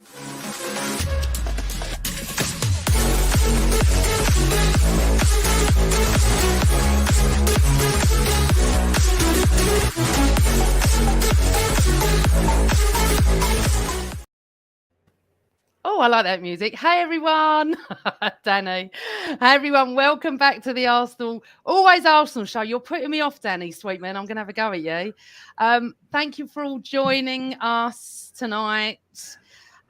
Oh, I like that music. Hey, everyone. Danny. Hey, everyone. Welcome back to the Always Arsenal show. You're putting me off, Danny, sweet man. I'm going to have a go at you. Thank you for all joining us tonight.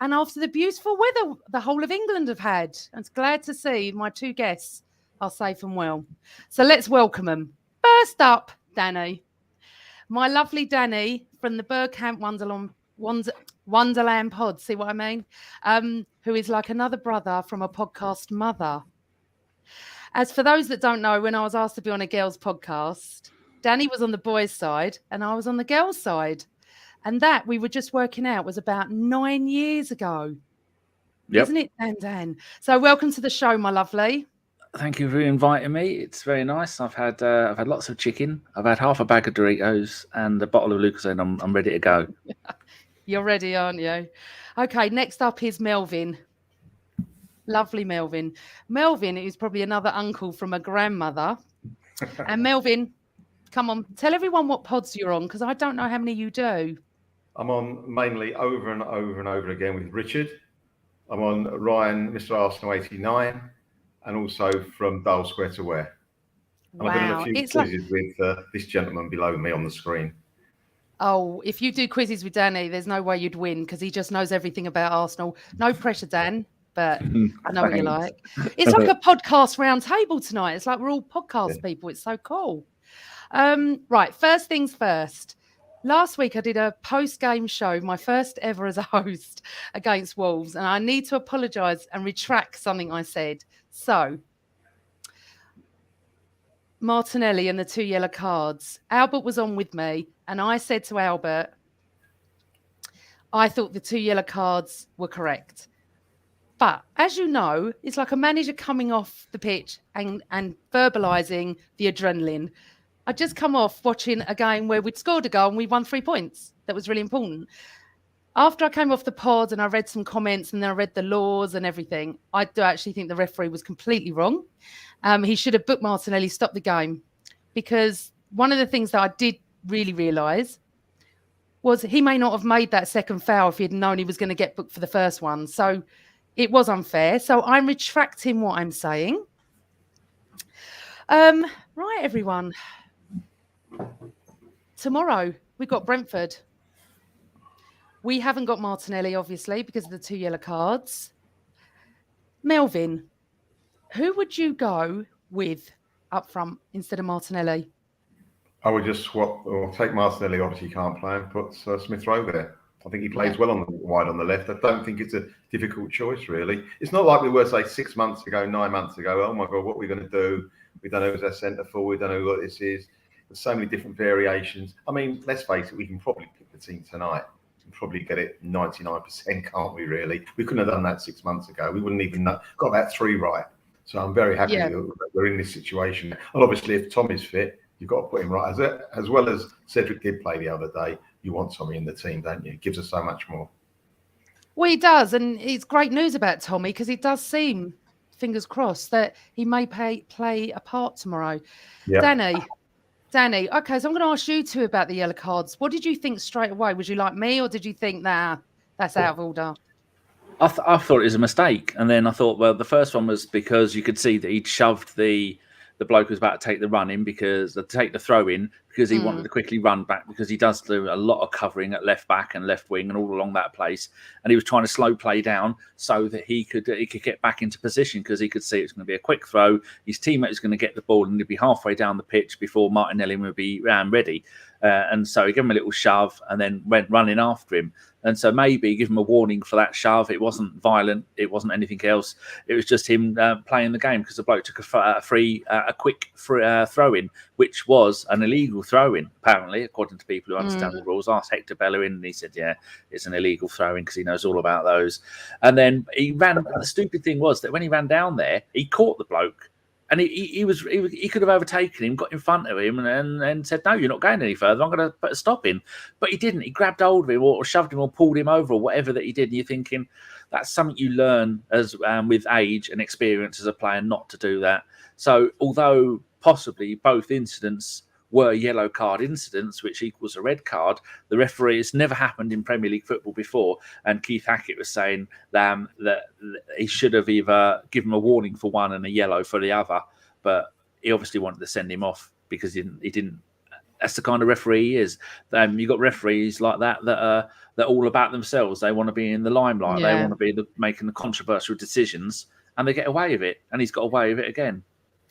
And after the beautiful weather the whole of England have had, I'm glad to see my two guests are safe and well. So let's welcome them. First up, Danny. My lovely Danny from the Bergkamp Wonderland pod, see what I mean? Who is like another brother from a podcast mother. As for those that don't know, when I was asked to be on a girls' podcast, Danny was on the boys' side and I was on the girls' side. And that we were just working out was about 9 years ago. Yep. Isn't it, Dan? So welcome to the show, my lovely. Thank you for inviting me. It's very nice. I've had lots of chicken. I've had half a bag of Doritos and a bottle of Lucozade. I'm ready to go. You're ready, aren't you? Okay, next up is Melvyn. Lovely Melvyn. Melvyn is probably another uncle from a grandmother. And Melvyn, come on, tell everyone what pods you're on, because I don't know how many you do. I'm on mainly over and over and over again with Richard. I'm on Ryan, Mr. Arsenal 89. And also from Dale Square to Where. And I've been on a few quizzes with this gentleman below me on the screen. Oh, if you do quizzes with Danny, there's no way you'd win because he just knows everything about Arsenal. No pressure, Dan, but I know what you like. It's like a podcast round table tonight. It's like we're all podcast people. It's so cool. Right, first things first. Last week I did a post-game show, my first ever as a host against Wolves, and I need to apologise and retract something I said. So, Martinelli and the 2 yellow cards. Albert was on with me, and I said to Albert, I thought the 2 yellow cards were correct. But as you know, it's like a manager coming off the pitch and verbalising the adrenaline. I'd just come off watching a game where we'd scored a goal and we won 3 points. That was really important. After I came off the pod and I read some comments and then I read the laws and everything, I do actually think the referee was completely wrong. He should have booked Martinelli, stopped the game, because one of the things that I did really realise was he may not have made that second foul if he'd known he was going to get booked for the first one. So it was unfair. So I'm retracting what I'm saying. Right, everyone. Tomorrow, we've got Brentford. We haven't got Martinelli, obviously, because of the 2 yellow cards. Melvyn, who would you go with up front instead of Martinelli? I would just swap or take Martinelli. Obviously, can't play and put Smith Rowe there. I think he plays well on the wide on the left. I don't think it's a difficult choice, really. It's not like we were, say, 6 months ago, 9 months ago. Oh, my God, what are we going to do? We don't know who's our centre forward. We don't know what this is. There's so many different variations. I mean, let's face it, we can probably pick the team tonight. Probably get it 99%, can't we, really? We couldn't have done that 6 months ago. We wouldn't even got that 3 right. So I'm very happy that we're in this situation. And obviously, if Tom is fit, you've got to put him right. As well as Cedric did play the other day, you want Tommy in the team, don't you? It gives us so much more. Well, he does. And it's great news about Tommy because it does seem, fingers crossed, that he may play a part tomorrow. Yeah. Danny, okay, so I'm going to ask you two about the yellow cards. What did you think straight away? Was you like me, or did you think that's out of order? I thought it was a mistake. And then I thought, well, the first one was because you could see that he'd shoved the bloke who was about to take the run in take the throw in because he wanted to quickly run back because he does do a lot of covering at left back and left wing and all along that place. And he was trying to slow play down so that he could get back into position because he could see it was going to be a quick throw. His teammate was going to get the ball and he'd be halfway down the pitch before Martinelli would be ready. And so he gave him a little shove and then went running after him. And so maybe give him a warning for that shove. It wasn't violent. It wasn't anything else. It was just him playing the game because the bloke took a quick throw-in, which was an illegal throw-in, apparently, according to people who understand the rules. Asked Hector Bellerin, and he said, yeah, it's an illegal throw-in because he knows all about those. And then he ran. The stupid thing was that when he ran down there, he caught the bloke And he could have overtaken him, got in front of him, and said, "No, you're not going any further. I'm going to put a stop in." But he didn't. He grabbed hold of him, or shoved him, or pulled him over, or whatever that he did. And you're thinking that's something you learn as with age and experience as a player, not to do that. So, although possibly both incidents were yellow card incidents, which equals a red card, the referee, it's never happened in Premier League football before. And Keith Hackett was saying that he should have either given him a warning for one and a yellow for the other, but he obviously wanted to send him off because he didn't. That's the kind of referee he is. You've got referees like that are all about themselves. They want to be in the limelight. Yeah. They want to be making the controversial decisions, and they get away with it. And he's got away with it again.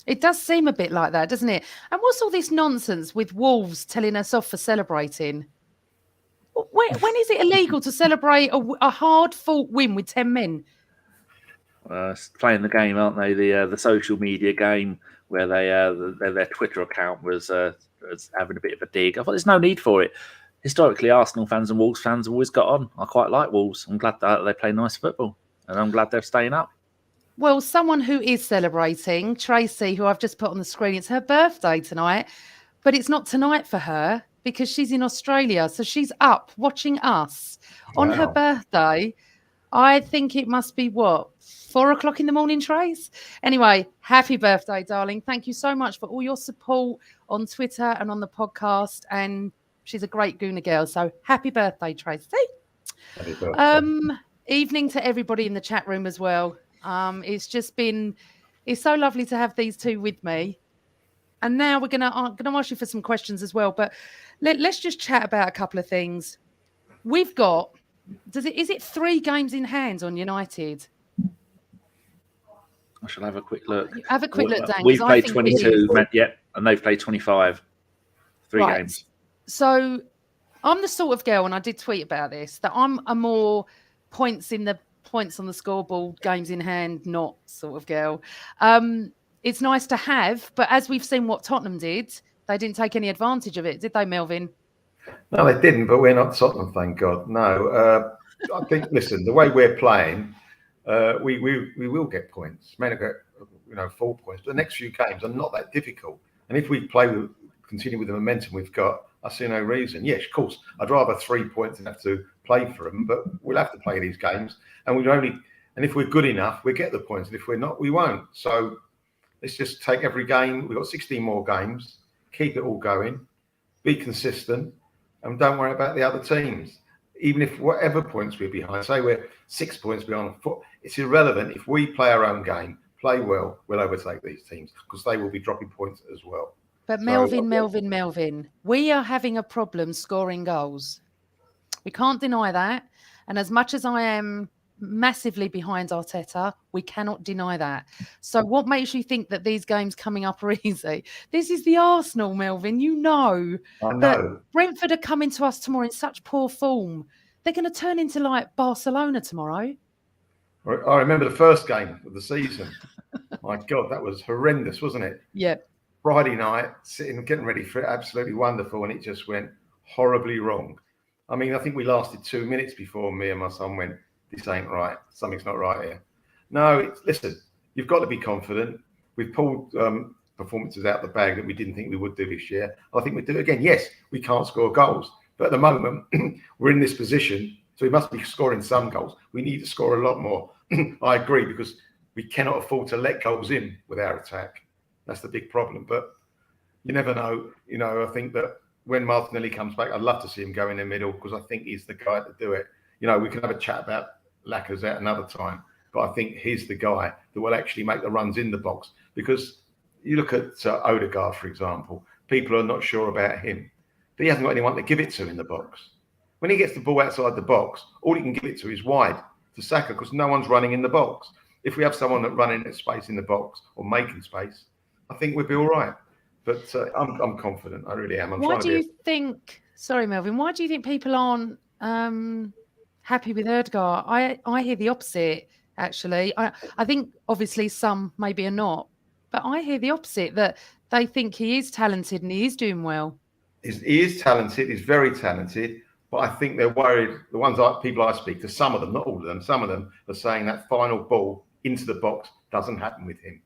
It does seem a bit like that, doesn't it? And what's all this nonsense with Wolves telling us off for celebrating? When is it illegal to celebrate a hard-fought win with 10 men? Playing the game, aren't they? The social media game where their Twitter account was having a bit of a dig. I thought there's no need for it. Historically, Arsenal fans and Wolves fans have always got on. I quite like Wolves. I'm glad that they play nice football, and I'm glad they're staying up. Well, someone who is celebrating, Tracy, who I've just put on the screen, it's her birthday tonight, but it's not tonight for her because she's in Australia. So she's up watching us on her birthday. I think it must be 4 o'clock in the morning, Trace? Anyway, happy birthday, darling. Thank you so much for all your support on Twitter and on the podcast. And she's a great Gooner girl. So happy birthday, Tracy. Happy birthday. Evening to everybody in the chat room as well. It's so lovely to have these two with me. And now we're gonna ask you for some questions as well. But let's just chat about a couple of things. We've got, is it 3 games in hand on United? I shall have a quick look. Have a quick look, Dan. We've played 22, and they've played 25. 3 games. So I'm the sort of girl, and I did tweet about this, that I'm a more points on the scoreboard, games in hand, not sort of girl. It's nice to have, but as we've seen what Tottenham did, they didn't take any advantage of it, did they, Melvyn? No, they didn't, but we're not Tottenham, thank God. No, I think, listen, the way we're playing, we will get points. May not get 4 points, but the next few games are not that difficult. And if we continue with the momentum we've got, I see no reason. Yes, of course, I'd rather 3 points than have to play for them, but we'll have to play these games. And if we're good enough, we get the points. And if we're not, we won't. So let's just take every game. We've got 16 more games. Keep it all going. Be consistent. And don't worry about the other teams. Even if whatever points we're behind, say we're 6 points behind, it's irrelevant. If we play our own game, play well, we'll overtake these teams because they will be dropping points as well. But Melvyn, we are having a problem scoring goals. We can't deny that. And as much as I am massively behind Arteta, we cannot deny that. So what makes you think that these games coming up are easy? This is the Arsenal, Melvyn. You know. I know. That Brentford are coming to us tomorrow in such poor form. They're going to turn into like Barcelona tomorrow. I remember the first game of the season. My God, that was horrendous, wasn't it? Yeah. Friday night, sitting, getting ready for it, absolutely wonderful, and it just went horribly wrong. I mean, I think we lasted 2 minutes before me and my son went, this ain't right. Something's not right here. No, listen, you've got to be confident. We've pulled performances out the bag that we didn't think we would do this year. I think we'd do it again. Yes, we can't score goals. But at the moment, we're in this position, so we must be scoring some goals. We need to score a lot more. I agree, because we cannot afford to let goals in with our attack. That's the big problem. But you never know. I think that when Martinelli comes back, I'd love to see him go in the middle because I think he's the guy to do it. We can have a chat about Lacazette another time, but I think he's the guy that will actually make the runs in the box. Because you look at Odegaard, for example, people are not sure about him. But he hasn't got anyone to give it to in the box. When he gets the ball outside the box, all he can give it to is wide to Saka because no one's running in the box. If we have someone that running at space in the box or making space, I think we'll be all right. But I'm confident. I really am. Sorry, Melvyn, why do you think people aren't happy with Odegaard? I hear the opposite, actually. I think obviously some maybe are not, but I hear the opposite, that they think he is talented and he is doing well. He is talented. He's very talented. But I think they're worried. The people I speak to, some of them, not all of them, some of them are saying that final ball into the box doesn't happen with him.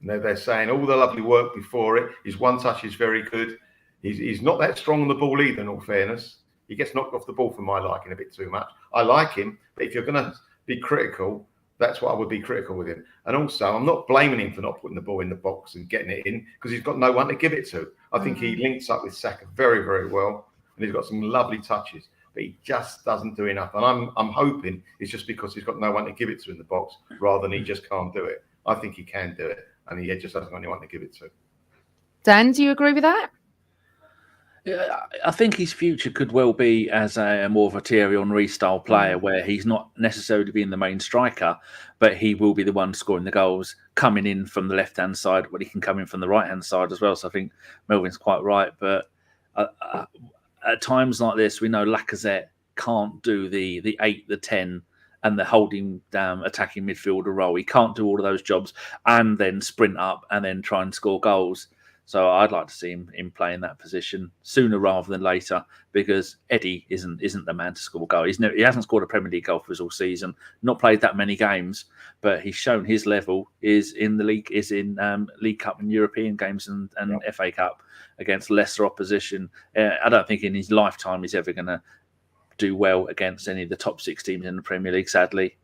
They're saying all the lovely work before it. His one touch is very good. He's not that strong on the ball either, in all fairness. He gets knocked off the ball for my liking a bit too much. I like him, but if you're going to be critical, that's what I would be critical with him. And also, I'm not blaming him for not putting the ball in the box and getting it in, because he's got no one to give it to. I think he links up with Saka very, very well, and he's got some lovely touches, but he just doesn't do enough. And I'm hoping it's just because he's got no one to give it to in the box, rather than he just can't do it. I think he can do it, and he just doesn't got anyone to give it to. Dan, do you agree with that? Yeah, I think his future could well be as a more of a Thierry Henry style player, where he's not necessarily being the main striker, but he will be the one scoring the goals, coming in from the left hand side when he can come in from the right hand side as well. So I think Melvyn's quite right. But at times like this, we know Lacazette can't do the 8, the 10, and the holding attacking midfielder role. He can't do all of those jobs and then sprint up and then try and score goals. So I'd like to see him play in that position sooner rather than later, because Eddie isn't the man to score a goal. He hasn't scored a Premier League goal for us all season, not played that many games, but he's shown his level is in the league, is in League Cup and European games and FA Cup against lesser opposition. I don't think in his lifetime he's ever going to do well against any of the top 6 teams in the Premier League, sadly.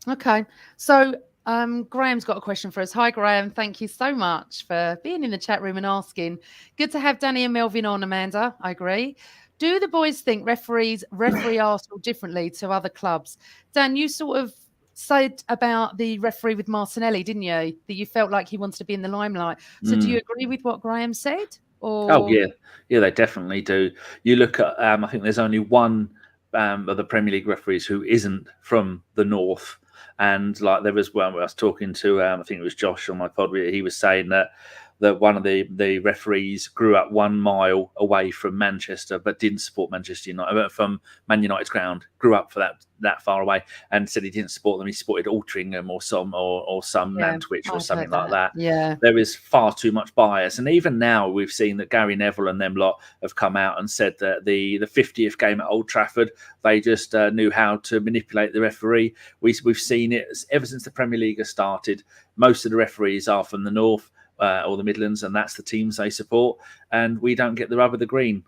Okay, so Graham's got a question for us. Hi, Graham. Thank you so much for being in the chat room and asking. Good to have Danny and Melvyn on, Amanda. I agree. Do the boys think referees referee Arsenal differently to other clubs? Dan, you sort of said about the referee with Martinelli, didn't you? That you felt like he wanted to be in the limelight. So do you agree with what Graham said? Or... Oh, yeah, they definitely do. You look at, I think there's only one of the Premier League referees who isn't from the north. And like there was one where I was talking to, I think it was Josh on my pod, where he was saying that one of the referees grew up 1 mile away from Manchester, but didn't support Manchester United, from Man United's ground, grew up for that far away, and said he didn't support them. He supported Altrincham or some Nantwich or something like that. Yeah, there is far too much bias, and even now we've seen that Gary Neville and them lot have come out and said that the 50th game at Old Trafford, they just knew how to manipulate the referee. We've seen it ever since the Premier League has started. Most of the referees are from the north. Or the Midlands, and that's the teams they support, and we don't get the rub of the green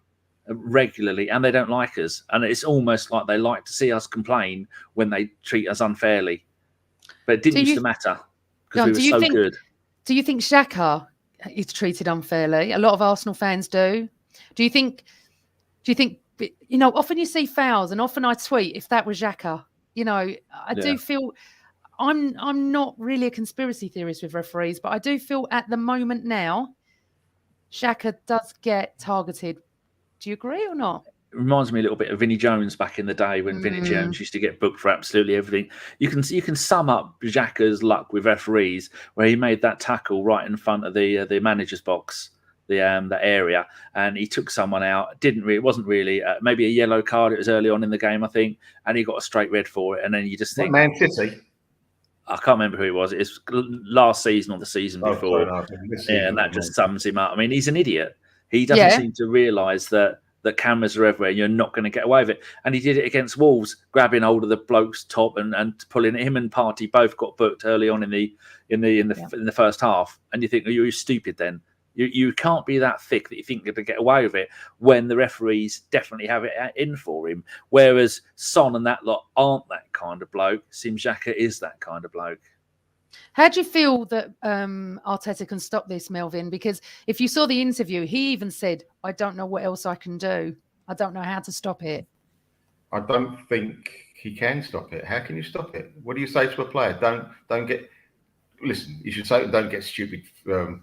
regularly, and they don't like us, and it's almost like they like to see us complain when they treat us unfairly. But it didn't used to matter because we were so good. Do you think Xhaka is treated unfairly? A lot of Arsenal fans do. Do you think often you see fouls, and often I tweet if that was Xhaka. I do feel I'm not really a conspiracy theorist with referees, but I do feel at the moment now, Xhaka does get targeted. Do you agree or not? It reminds me a little bit of Vinnie Jones back in the day when Vinnie Jones used to get booked for absolutely everything. You can sum up Xhaka's luck with referees, where he made that tackle right in front of the manager's box, the area, and he took someone out. It wasn't really maybe a yellow card. It was early on in the game, I think, and he got a straight red for it. And then you just think, Man City. I can't remember who it was. It's last season or the season before. And that just sums him up. I mean, he's an idiot. He doesn't seem to realise that cameras are everywhere and you're not going to get away with it. And he did it against Wolves, grabbing hold of the bloke's top and pulling him, and Partey both got booked early on in the first half. And you think, you're stupid then. You can't be that thick that you think you're going to get away with it when the referees definitely have it in for him. Whereas Son and that lot aren't that kind of bloke. Sim Xhaka is that kind of bloke. How do you feel that Arteta can stop this, Melvyn? Because if you saw the interview, he even said, I don't know what else I can do. I don't know how to stop it. I don't think he can stop it. How can you stop it? What do you say to a player? Don't get... Listen, you should say don't get stupid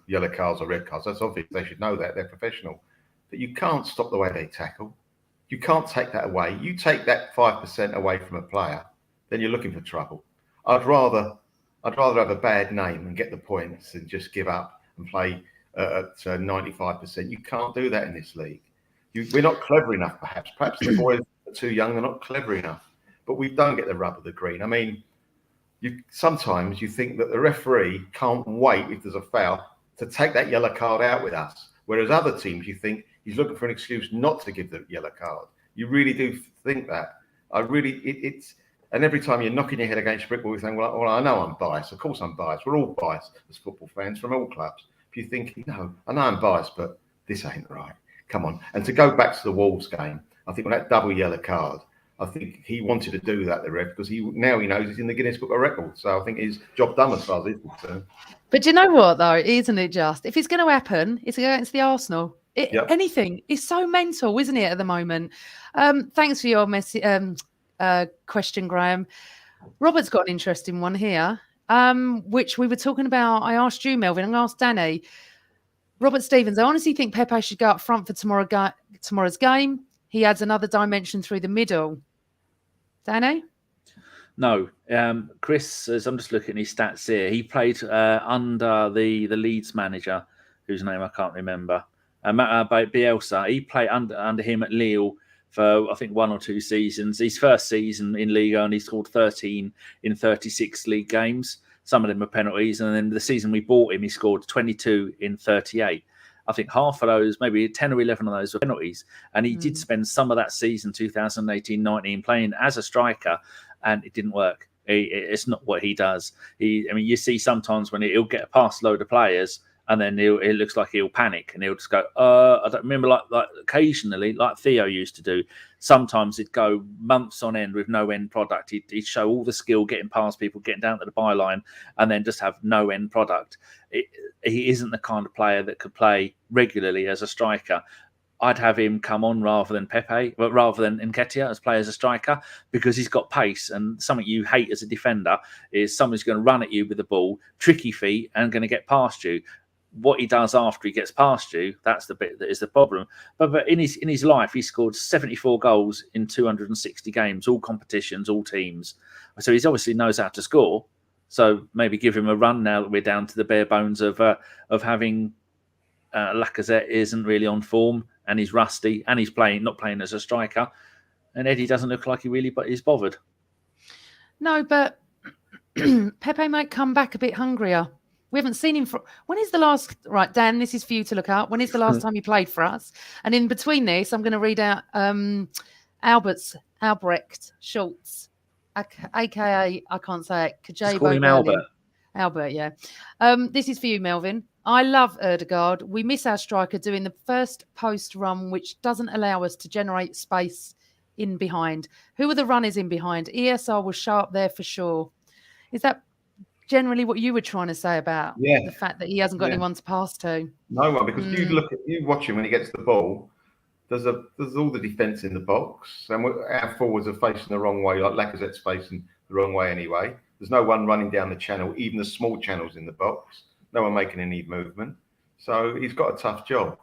yellow cards or red cards. That's obvious. They should know that. They're professional. But you can't stop the way they tackle. You can't take that away. You take that 5% away from a player, then you're looking for trouble. I'd rather have a bad name and get the points and just give up and play at 95%. You can't do that in this league. We're not clever enough, perhaps. Perhaps the boys are too young. They're not clever enough. But we don't get the rub of the green. I mean, sometimes you think that the referee can't wait if there's a foul to take that yellow card out with us. Whereas other teams, you think he's looking for an excuse not to give the yellow card. You really do think that. And every time you're knocking your head against a brick wall, you're saying, well, I know I'm biased. Of course I'm biased. We're all biased as football fans from all clubs. If you think, no, I know I'm biased, but this ain't right. Come on. And to go back to the Wolves game, I think with that double yellow card, I think he wanted to do that, the ref, because now he knows he's in the Guinness Book of Records. So I think his job done as far as he's concerned. But do you know what, though? Isn't it just? If it's going to happen, it's against the Arsenal. Anything is so mental, isn't it, at the moment? Thanks for your question, Graham. Robert's got an interesting one here, which we were talking about. I asked you, Melvyn, and I asked Danny. Robert Stevens, I honestly think Pepe should go up front for tomorrow's game. He adds another dimension through the middle. Danny? No. Chris, as I'm just looking at his stats here, he played under the Leeds manager, whose name I can't remember, Bielsa. He played under him at Lille for, I think, 1 or 2 seasons. His first season in Liga, and he scored 13 in 36 league games. Some of them were penalties. And then the season we bought him, he scored 22 in 38. I think half of those, maybe 10 or 11 of those were penalties. And he did spend some of that season, 2018-19, playing as a striker, and it didn't work. It's not what he does. You see sometimes when he'll get past a load of players, and then it looks like he'll panic and he'll just go, I don't remember, like occasionally, like Theo used to do. Sometimes he'd go months on end with no end product. He'd show all the skill, getting past people, getting down to the byline, and then just have no end product. He isn't the kind of player that could play regularly as a striker. I'd have him come on rather than Pepe, but rather than Nketiah as play as a striker, because he's got pace. And something you hate as a defender is someone who's going to run at you with the ball, tricky feet, and going to get past you. What he does after he gets past you, that's the bit that is the problem. But in his life, he scored 74 goals in 260 games, all competitions, all teams. So he obviously knows how to score. So maybe give him a run now that we're down to the bare bones of having Lacazette isn't really on form, and he's rusty, and he's not playing as a striker, and Eddie doesn't look like he really is bothered. No, but Pepe might come back a bit hungrier. We haven't seen him for... When is the last... Right, Dan, this is for you to look up. When is the last time he played for us? And in between this, I'm going to read out Albrecht Schultz, a.k.a. I can't say it. Just call him Albert. Albert, yeah. This is for you, Melvyn. I love Erdegaard. We miss our striker doing the first post run, which doesn't allow us to generate space in behind. Who are the runners in behind? ESR will show up there for sure. Is that generally what you were trying to say about the fact that he hasn't got anyone to pass to? No one, because you watch him when he gets the ball. There's all the defence in the box, and our forwards are facing the wrong way. Like Lacazette's facing the wrong way anyway. There's no one running down the channel, even the small channels in the box. No one making any movement. So he's got a tough job.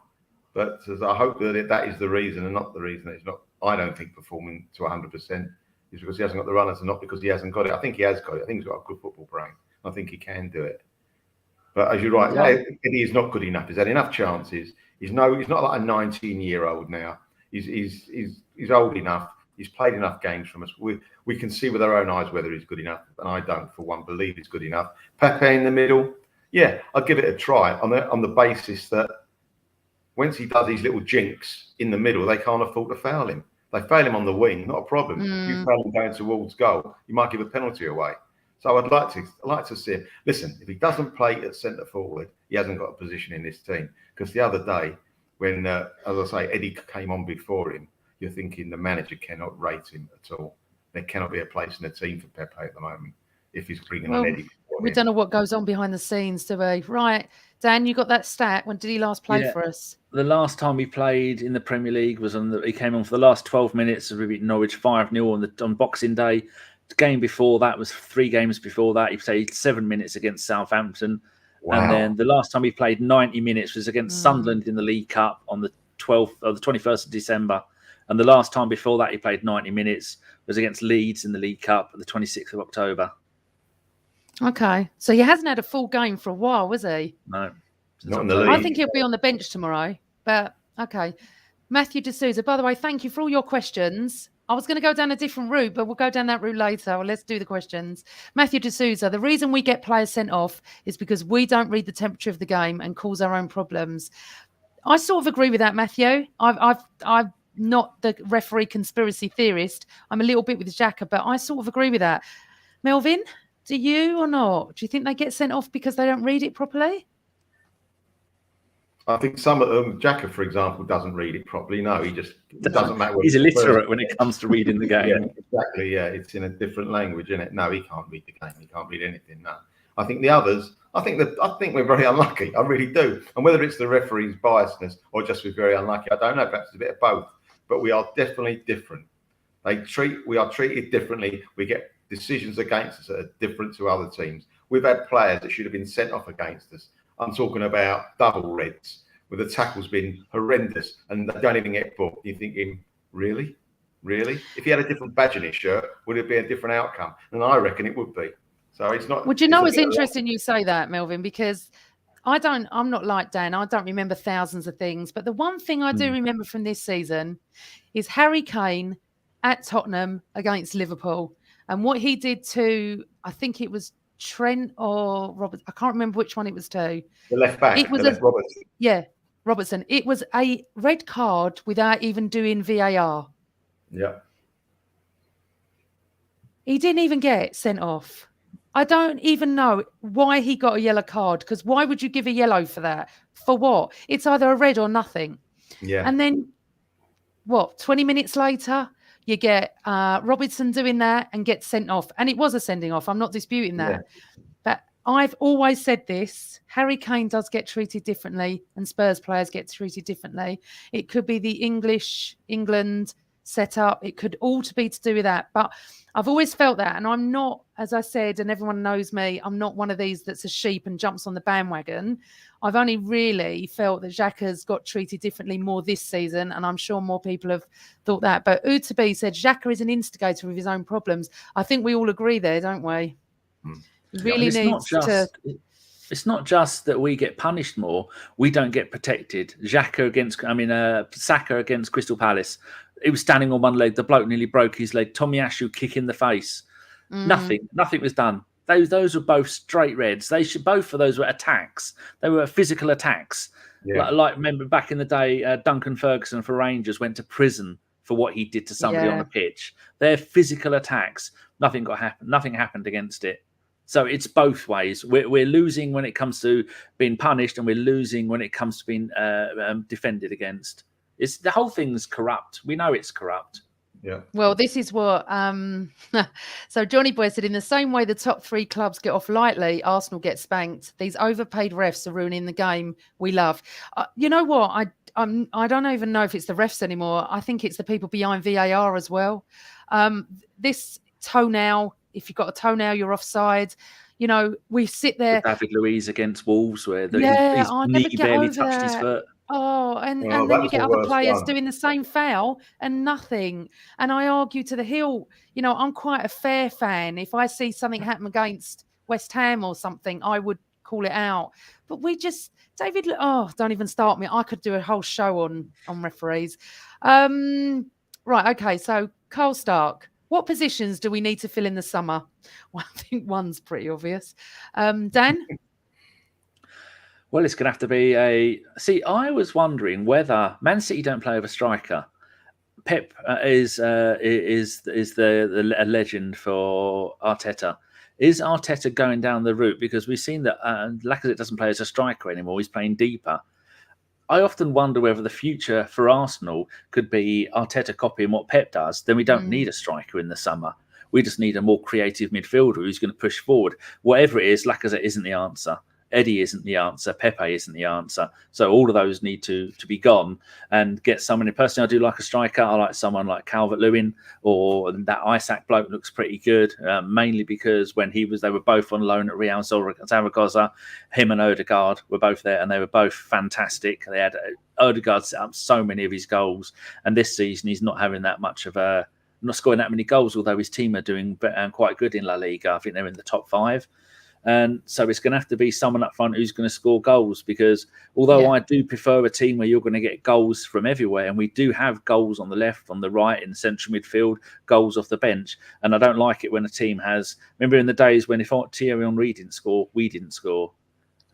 But I hope that is the reason, and not the reason that he's not, I don't think, performing to 100%, is because he hasn't got the runners and not because he hasn't got it. I think he has got it. I think he's got a good football brain. I think he can do it. But as you're right, Eddie is not good enough. He's had enough chances. He's not like a 19-year-old now. He's old enough. He's played enough games from us. We can see with our own eyes whether he's good enough. And I don't, for one, believe he's good enough. Pepe in the middle, I'd give it a try on the basis that once he does these little jinks in the middle, they can't afford to foul him. They fail him on the wing, not a problem. If you fail him going towards goal, you might give a penalty away. So I'd like to see him. Listen, if he doesn't play at centre forward, he hasn't got a position in this team. Because the other day, when, as I say, Eddie came on before him, you're thinking the manager cannot rate him at all. There cannot be a place in the team for Pepe at the moment if he's bringing on Eddie. We don't know what goes on behind the scenes, do we? Right. Dan, you got that stat. When did he last play for us? The last time he played in the Premier League was he came on for the last 12 minutes of Norwich 5-0 on Boxing Day. The game before that was 3 games before that. He played 7 minutes against Southampton. Wow. And then the last time he played 90 minutes was against Sunderland in the League Cup on the 12th or the 21st of December. And the last time before that he played 90 minutes was against Leeds in the League Cup on the 26th of October. Okay. So he hasn't had a full game for a while, was he? No. Not in the league. I think he'll be on the bench tomorrow. But, okay. Matthew D'Souza, by the way, thank you for all your questions. I was going to go down a different route, but we'll go down that route later. Well, let's do the questions. Matthew D'Souza, the reason we get players sent off is because we don't read the temperature of the game and cause our own problems. I sort of agree with that, Matthew. I've not the referee conspiracy theorist. I'm a little bit with Xhaka, but I sort of agree with that. Melvyn, do you or not? Do you think they get sent off because they don't read it properly? I think some of them, Xhaka, for example, doesn't read it properly. No, he just doesn't matter. He's illiterate when it comes to reading the game. Yeah, exactly. Yeah, it's in a different language, isn't it? No, he can't read the game. He can't read anything. No, I think the others. I think we're very unlucky. I really do. And whether it's the referee's biasness or just we're very unlucky, I don't know. Perhaps it's a bit of both. But we are definitely different. We are treated differently. We get decisions against us that are different to other teams. We've had players that should have been sent off against us. I'm talking about double reds, where the tackle's been horrendous and they don't even get booked. You're thinking, really? Really? If he had a different badge in his shirt, would it be a different outcome? And I reckon it would be. So it's not. Would you know it's interesting you say that, Melvyn, because I'm not like Dan. I don't remember thousands of things. But the one thing I do remember from this season is Harry Kane at Tottenham against Liverpool and what he did to, I think it was Trent or Robert. I can't remember which one it was to. The left back. It was Robertson. Yeah, Robertson. It was a red card without even doing VAR. Yeah. He didn't even get sent off. I don't even know why he got a yellow card, because why would you give a yellow for that? For what? It's either a red or nothing. Yeah. And then, 20 minutes later, you get Robertson doing that and gets sent off. And it was a sending off. I'm not disputing that. Yeah. But I've always said this. Harry Kane does get treated differently and Spurs players get treated differently. It could be the England setup. It could all be to do with that. But I've always felt that. And I'm not, as I said, and everyone knows me, I'm not one of these that's a sheep and jumps on the bandwagon. I've only really felt that Xhaka's got treated differently more this season, and I'm sure more people have thought that. But Utabi said Xhaka is an instigator of his own problems. I think we all agree there, don't we? He really needs to... It's not just that we get punished more; we don't get protected. Saka against Crystal Palace. He was standing on one leg. The bloke nearly broke his leg. Tomiyasu kick in the face. Nothing was done. Those were both straight reds. Both of those were attacks. They were physical attacks. Yeah. Like remember back in the day, Duncan Ferguson for Rangers went to prison for what he did to somebody on the pitch. They're physical attacks. Nothing happened against it. So it's both ways. We're losing when it comes to being punished, and we're losing when it comes to being defended against. The whole thing's corrupt. We know it's corrupt. Yeah. Well, this is what. So Johnny Boy said, in the same way the top three clubs get off lightly, Arsenal get spanked. These overpaid refs are ruining the game we love. You know what? I don't even know if it's the refs anymore. I think it's the people behind VAR as well. This toenail. If you've got a toenail, you're offside. You know, we sit there. David Luiz against Wolves, where his knee barely touched his foot. Oh, and then you get other players doing the same foul and nothing. And I argue to the hill, you know, I'm quite a fair fan. If I see something happen against West Ham or something, I would call it out. But don't even start me. I could do a whole show on referees. Right, okay, so Carl Stark. What positions do we need to fill in the summer? Well, I think one's pretty obvious. Dan? Well, it's going to have to be See, I was wondering whether Man City don't play with a striker. Pep is a legend for Arteta. Is Arteta going down the route? Because we've seen that Lacazette doesn't play as a striker anymore. He's playing deeper. I often wonder whether the future for Arsenal could be Arteta copying what Pep does. Then we don't need a striker in the summer. We just need a more creative midfielder who's going to push forward. Whatever it is, Lacazette isn't the answer. Eddie isn't the answer. Pepe isn't the answer. So all of those need to be gone and get someone in. Personally, I do like a striker. I like someone like Calvert-Lewin, or that Isaac bloke looks pretty good, mainly because when they were both on loan at Real Zaragoza, him and Odegaard were both there and they were both fantastic. They had Odegaard set up so many of his goals, and this season he's not having that much of not scoring that many goals, although his team are doing quite good in La Liga. I think they're in the top 5. And so it's going to have to be someone up front who's going to score goals, because although I do prefer a team where you're going to get goals from everywhere, and we do have goals on the left, on the right, in central midfield, goals off the bench. And I don't like it when a team remember in the days when if Thierry Henry didn't score, we didn't score.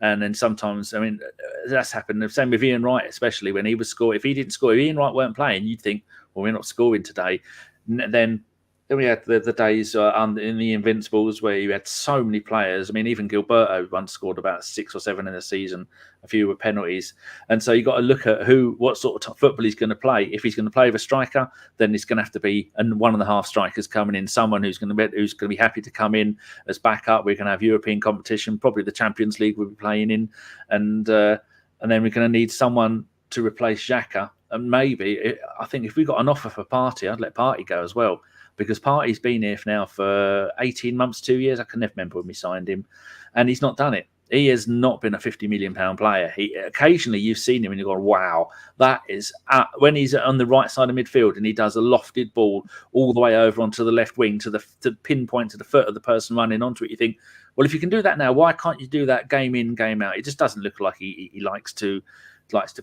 And then sometimes, I mean, that's happened. The same with Ian Wright, especially when he was scoring. If he didn't score, if Ian Wright weren't playing, you'd think, well, we're not scoring today. Then we had the days in the Invincibles where you had so many players. I mean, even Gilberto once scored about 6 or 7 in a season, a few with penalties. And so you got to look at what sort of football he's going to play. If he's going to play with a striker, then it's going to have to be one and a half strikers coming in, someone who's going to be happy to come in as backup. We're going to have European competition, probably the Champions League we'll be playing in, and then we're going to need someone to replace Xhaka. And maybe I think if we got an offer for Partey, I'd let Partey go as well. Because Partey's been here now for 18 months, 2 years. I can never remember when we signed him. And he's not done it. He has not been a £50 million player. Occasionally you've seen him and you go, wow, that is... when he's on the right side of midfield and he does a lofted ball all the way over onto the left wing to pinpoint to the foot of the person running onto it, you think, well, if you can do that now, why can't you do that game in, game out? It just doesn't look like he likes to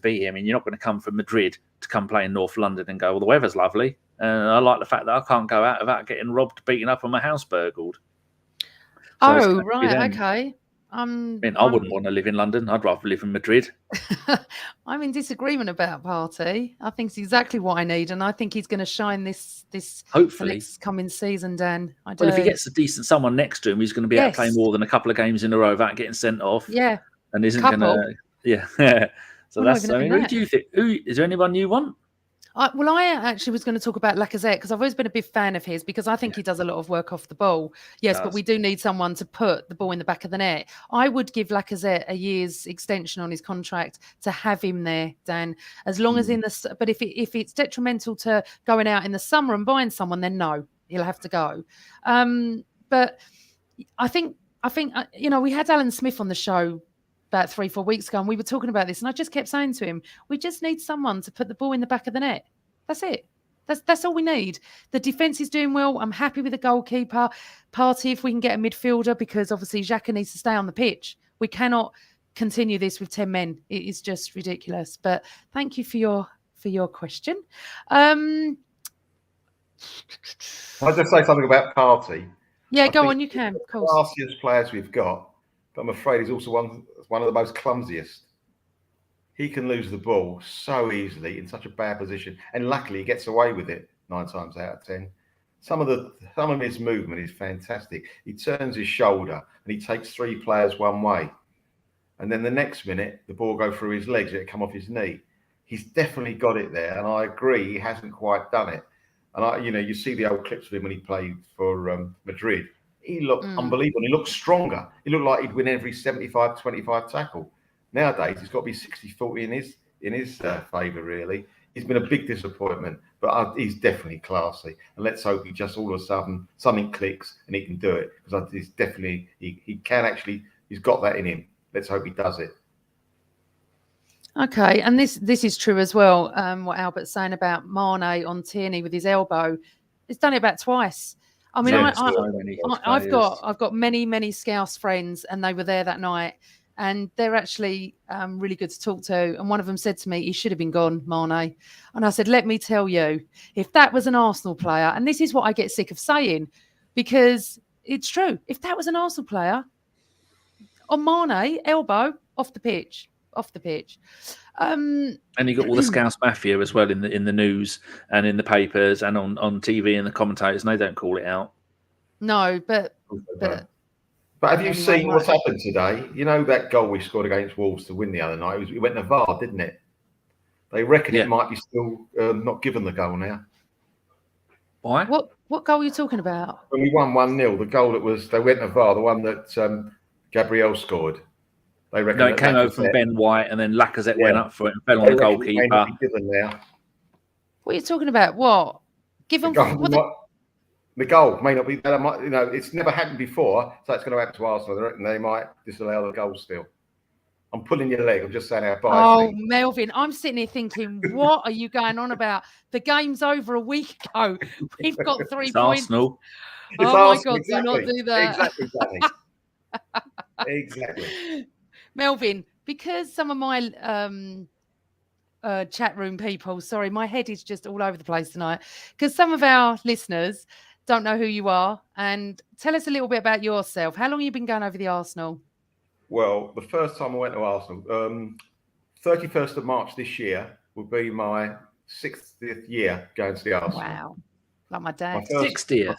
be here. I mean, you're not going to come from Madrid to come play in North London and go, well, the weather's lovely. I like the fact that I can't go out without getting robbed, beaten up, and my house burgled. So right, okay. I mean, I wouldn't want to live in London. I'd rather live in Madrid. I'm in disagreement about Partey. I think it's exactly what I need, and I think he's going to shine this hopefully next coming season, Dan. I do. Well, if he gets a decent someone next to him, he's going to be able to play more than a couple of games in a row without getting sent off. Yeah, and isn't going to. Yeah. So that's. I mean, who do you think? Is there anyone you want? I actually was going to talk about Lacazette because I've always been a big fan of his because I think he does a lot of work off the ball. Yes, but we do need someone to put the ball in the back of the net. I would give Lacazette a year's extension on his contract to have him there, Dan. As long as but if it's detrimental to going out in the summer and buying someone, then no, he'll have to go. But I think we had Alan Smith on the show about 3-4 weeks ago, and we were talking about this, and I just kept saying to him, we just need someone to put the ball in the back of the net. That's it. That's all we need. The defence is doing well. I'm happy with the goalkeeper. Partey, if we can get a midfielder, because obviously Xhaka needs to stay on the pitch. We cannot continue this with 10 men. It is just ridiculous. But thank you for your question. I'll just say something about Partey. Yeah, go on. You can. Of course. Classiest players we've got, but I'm afraid he's also one of the most clumsiest. He can lose the ball so easily in such a bad position, and luckily he gets away with it 9 times out of 10. Some of his movement is fantastic. He turns his shoulder and he takes 3 players one way, and then the next minute the ball go through his legs, it come off his knee. He's definitely got it there, and I agree he hasn't quite done it. And you see the old clips of him when he played for Madrid. He looked unbelievable. He looked stronger. He looked like he'd win every 75-25 tackle. Nowadays, he's got to be 60-40 in his favour, really. He's been a big disappointment, but he's definitely classy. And let's hope he just all of a sudden something clicks and he can do it, because he's definitely he can actually. He's got that in him. Let's hope he does it. Okay, and this is true as well. What Albert's saying about Mane on Tierney with his elbow, he's done it about twice. I mean, I've got many Scouse friends, and they were there that night, and they're actually really good to talk to. And one of them said to me, he should have been gone, Mane. And I said, let me tell you, if that was an Arsenal player, and this is what I get sick of saying, because it's true. If that was an Arsenal player, on Mane, elbow, off the pitch. And you got all the Scouse Mafia as well in the news and in the papers and on TV and the commentators, and they don't call it out. No, but have you seen what's happened today? You know that goal we scored against Wolves to win the other night? It went to VAR, didn't it? They reckon it might be still not given the goal now. Why? What goal are you talking about? When we won 1-0, the goal they went to VAR, the one that Gabriel scored. They reckon it came over from Ben White, and then Lacazette went up for it and fell on the goalkeeper. What are you talking about? What? The goal may not be that. It's never happened before, so it's going to happen to Arsenal. They reckon they might disallow the goal still. I'm pulling your leg. I'm just saying how biased. Oh, Melvyn, I'm sitting here thinking, what are you going on about? The game's over a week ago. We've got 3 points. Arsenal. Oh my God, do not do that. Exactly. Melvyn, because some of my chat room people, sorry, my head is just all over the place tonight, because some of our listeners don't know who you are, and tell us a little bit about yourself. How long have you been going over the Arsenal? Well, the first time I went to Arsenal, 31st of March this year will be my 60th year going to the Arsenal. Wow. Like my dad. My first, 60th.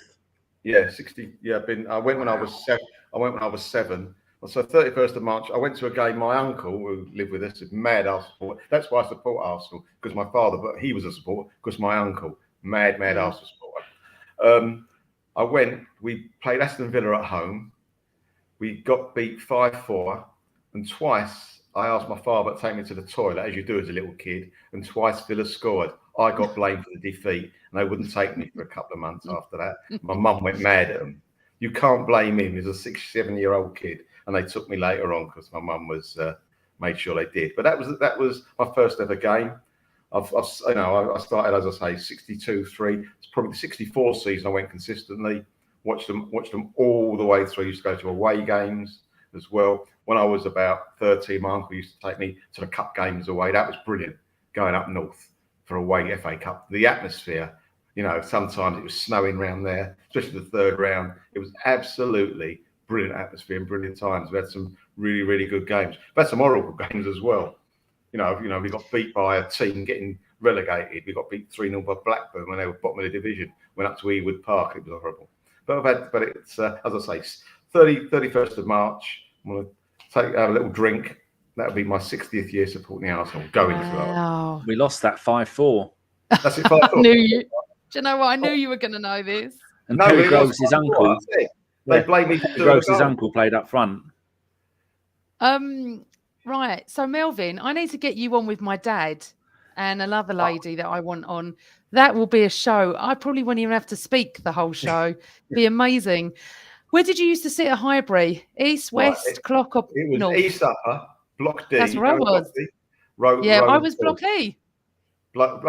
Yeah, 60. Yeah, I went when I was 7. I went when I was 7. So 31st of March, I went to a game. My uncle, who lived with us, is mad Arsenal supporter. That's why I support Arsenal, because my father, but he was a supporter, because my uncle, mad Arsenal supporter. I went. We played Aston Villa at home. We got beat 5-4, and twice I asked my father to take me to the toilet, as you do as a little kid, and twice Villa scored. I got blamed for the defeat, and they wouldn't take me for a couple of months after that. My mum went mad at them. You can't blame him. He's a 6, 7-year-old kid, and they took me later on because my mum was made sure they did. But that was my first ever game. I started, as I say, 62-3. It's probably the 64 season I went consistently. Watched them all the way through. Used to go to away games as well. When I was about 13, my uncle used to take me to the cup games away. That was brilliant, going up north for away FA Cup. The atmosphere, sometimes it was snowing around there, especially the third round. It was absolutely brilliant atmosphere and brilliant times. We had some really, really good games. We had some horrible games as well. We got beat by a team getting relegated. We got beat 3-0 by Blackburn when they were bottom of the division. Went up to Ewood Park. It was horrible. But it's as I say, 31st of March. I'm going to have a little drink. That'll be my 60th year supporting the Arsenal. Going to Wow. We lost that 5-4. That's it. 5-4. I knew you. Do you know what? I knew you were going to know this. And Terry Groves' uncle. They blame me. Groves' uncle played up front. Right. So Melvyn, I need to get you on with my dad and another lady that I want on. That will be a show. I probably won't even have to speak the whole show. Be amazing. Where did you used to sit at Highbury? East, west, clock, or it was north? East Upper, Block D. That's where I was. I was Block E. Block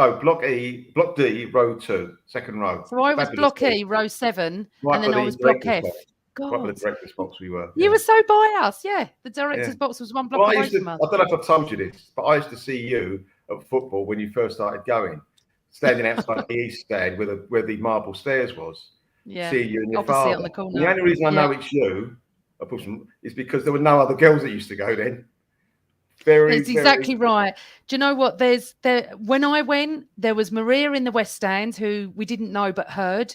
D, row 2, second row. So I was Block E, row 7, and then I was Block F. God. Right, the director's box we were. You were so by us, yeah. The director's box was one block away from us. I don't know if I've told you this, but I used to see you at football when you first started going, standing outside the East Stand where the marble stairs was. Yeah. Seeing you and your Opposite father. on the corner. The only reason I know it's you, is because there were no other girls that used to go then. It's exactly right. Do you know what? When I went, there was Maria in the West Stand, who we didn't know but heard.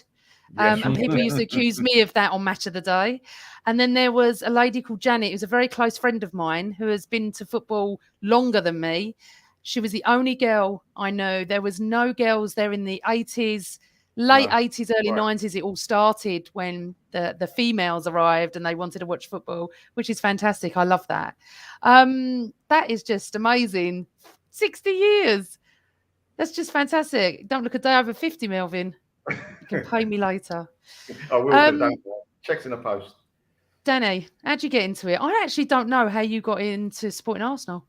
Yes. And people used to accuse me of that on Match of the Day. And then there was a lady called Janet, who's a very close friend of mine, who has been to football longer than me. She was the only girl I know. There was no girls there in the 80s, late 80s, early 90s. It all started when the females arrived and they wanted to watch football, which is fantastic. I love that. That is just amazing. 60 years. That's just fantastic. Don't look a day over 50, Melvyn. You can pay me later. I will, but don't. Checks in the post. Danny, how'd you get into it? I actually don't know how you got into supporting Arsenal.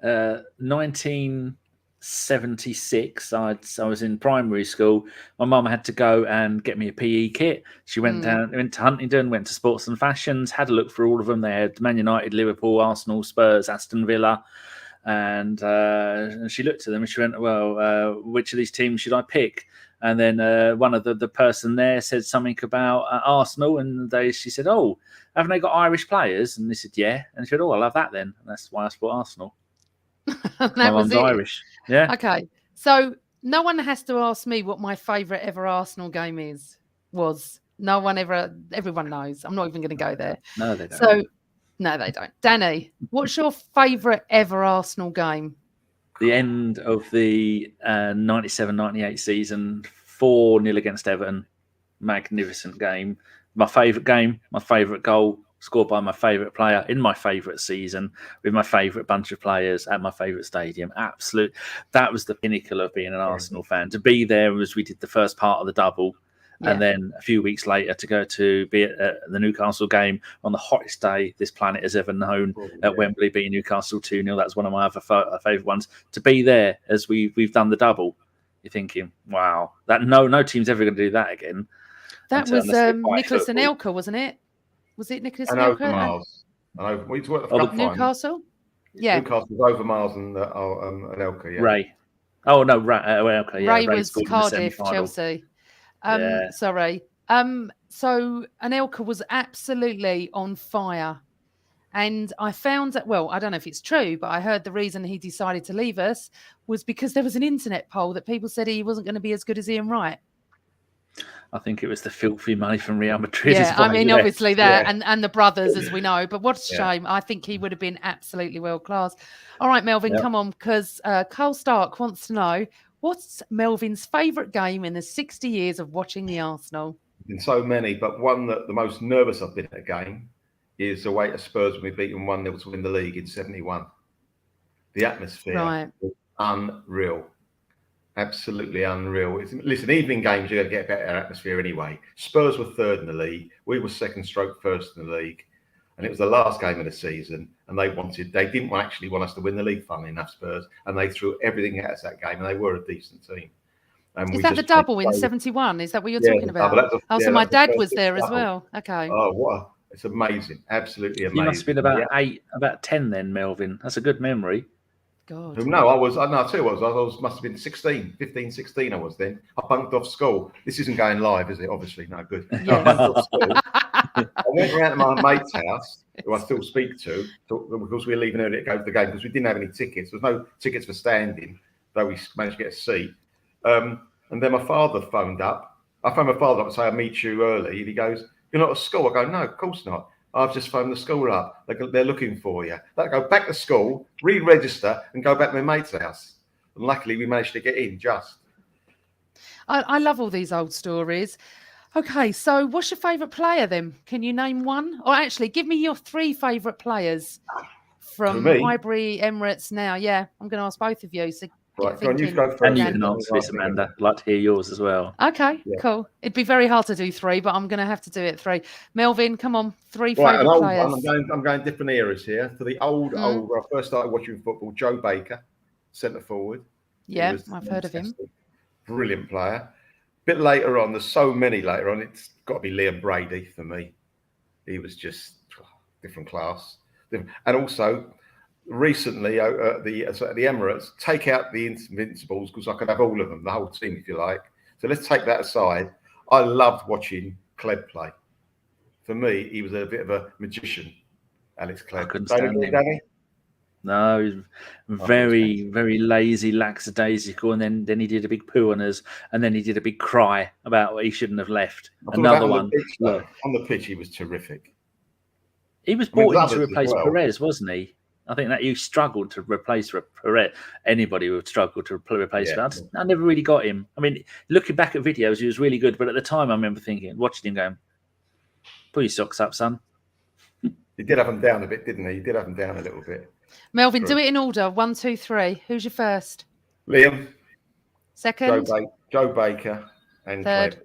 1976. I was in primary school. My mum had to go and get me a PE kit. She went to Huntingdon, went to Sports and Fashions, had a look for all of them. They had Man United, Liverpool, Arsenal, Spurs, Aston Villa. And she looked at them and she went, well, which of these teams should I pick? And then one of the person there said something about Arsenal, and she said, "Oh, haven't they got Irish players?" And they said, "Yeah." And she said, "Oh, I love that then." And that's why I support Arsenal. My mum's Irish. Yeah. Okay. So no one has to ask me what my favourite ever Arsenal game was. No one ever. Everyone knows. I'm not even going to go there. No, they don't. So no, they don't. Danny, what's your favourite ever Arsenal game? The end of the 97-98 season, 4-0 against Everton. Magnificent game. My favourite game, my favourite goal, scored by my favourite player in my favourite season with my favourite bunch of players at my favourite stadium. Absolute. That was the pinnacle of being an Arsenal fan. To be there as we did the first part of the double. And then a few weeks later to go to be at the Newcastle game on the hottest day this planet has ever known at Wembley, beating Newcastle 2-0. That's one of my other favourite ones. To be there as we've done the double, you're thinking, wow, that no team's ever going to do that again. That was Nicholas Anelka, wasn't it? Was it Nicholas Anelka? Newcastle? Yeah. Newcastle was over Miles and Anelka, yeah. Ray. Oh, no, Anelka, yeah. Ray was Cardiff, Chelsea. Sorry. So Anelka was absolutely on fire. And I found that, well, I don't know if it's true, but I heard the reason he decided to leave us was because there was an internet poll that people said he wasn't going to be as good as Ian Wright. I think it was the filthy money from Real Madrid. Yeah, I mean, obviously that, Yeah. and the brothers, as we know. But what a Yeah. shame. I think he would have been absolutely world class. All right, Melvyn, come on, because Carl Stark wants to know, what's Melvyn's favourite game in the 60 years of watching the Arsenal? Been so many, but one that the most nervous I've been at a game is away to Spurs when we beat them 1-0 to win the league in '71. The atmosphere was unreal. Absolutely unreal. Listen, evening games, you're going to get a better atmosphere anyway. Spurs were third in the league. We were second stroke first in the league. And it was the last game of the season. And they didn't actually want us to win the league, funnily enough, Spurs. And they threw everything at us that game. And they were a decent team. And is that the double in '71? Is that what you're talking about? So my dad was there as well. Okay. Oh, it's amazing. Absolutely amazing. You must have been about 10 then, Melvyn. That's a good memory. God. No, I tell you what, I must have been 15, 16 I was then. I bunked off school. This isn't going live, is it? Obviously, no good. Yeah. I bunked off school. I went around to my mate's house, who I still speak to, because we were leaving early to go to the game, because we didn't have any tickets. There was no tickets for standing, though we managed to get a seat. And then my father phoned up. I phoned my father up and say, I'll meet you early. And he goes, you're not at school? I go, no, of course not. I've just phoned the school up. They're looking for you. They go back to school, re-register, and go back to my mate's house. And luckily, we managed to get in just. I love all these old stories. Okay, so what's your favourite player then? Can you name one? Or actually, give me your 3 favourite players from Highbury, Emirates now. Yeah, I'm going to ask both of you. So right, go on, you go first. And you can answer this, Amanda. I'd like to hear yours as well. Okay, cool. It'd be very hard to do 3, but I'm going to have to do it 3. Melvyn, come on, 3 favourite players. I'm going different eras here. For the old, when I first started watching football, Joe Baker, centre forward. Yeah, I've heard of him. Brilliant player. Bit later on, there's so many later on, it's got to be Liam Brady for me. He was just different class. And also, recently at the Emirates, take out the Invincibles, because I could have all of them, the whole team, if you like. So let's take that aside. I loved watching Kleb play. For me, he was a bit of a magician, Alex Kleb. I couldn't stand him. Danny? No, he was very, very lazy, lackadaisical, and then he did a big poo on us, and then he did a big cry about what he shouldn't have left. Another one. On the pitch, he was terrific. He was brought in to replace Perez, wasn't he? I think that you struggled to replace Perez. Anybody would struggle to replace him. I never really got him. I mean, looking back at videos, he was really good, but at the time, I remember watching him going, "Pull your socks up, son." He did have them down a bit, didn't he? He did have them down a little bit. Melvyn, do it in order. 1, 2, 3. Who's your first? Liam. Second? Joe Baker. And third? Kleb.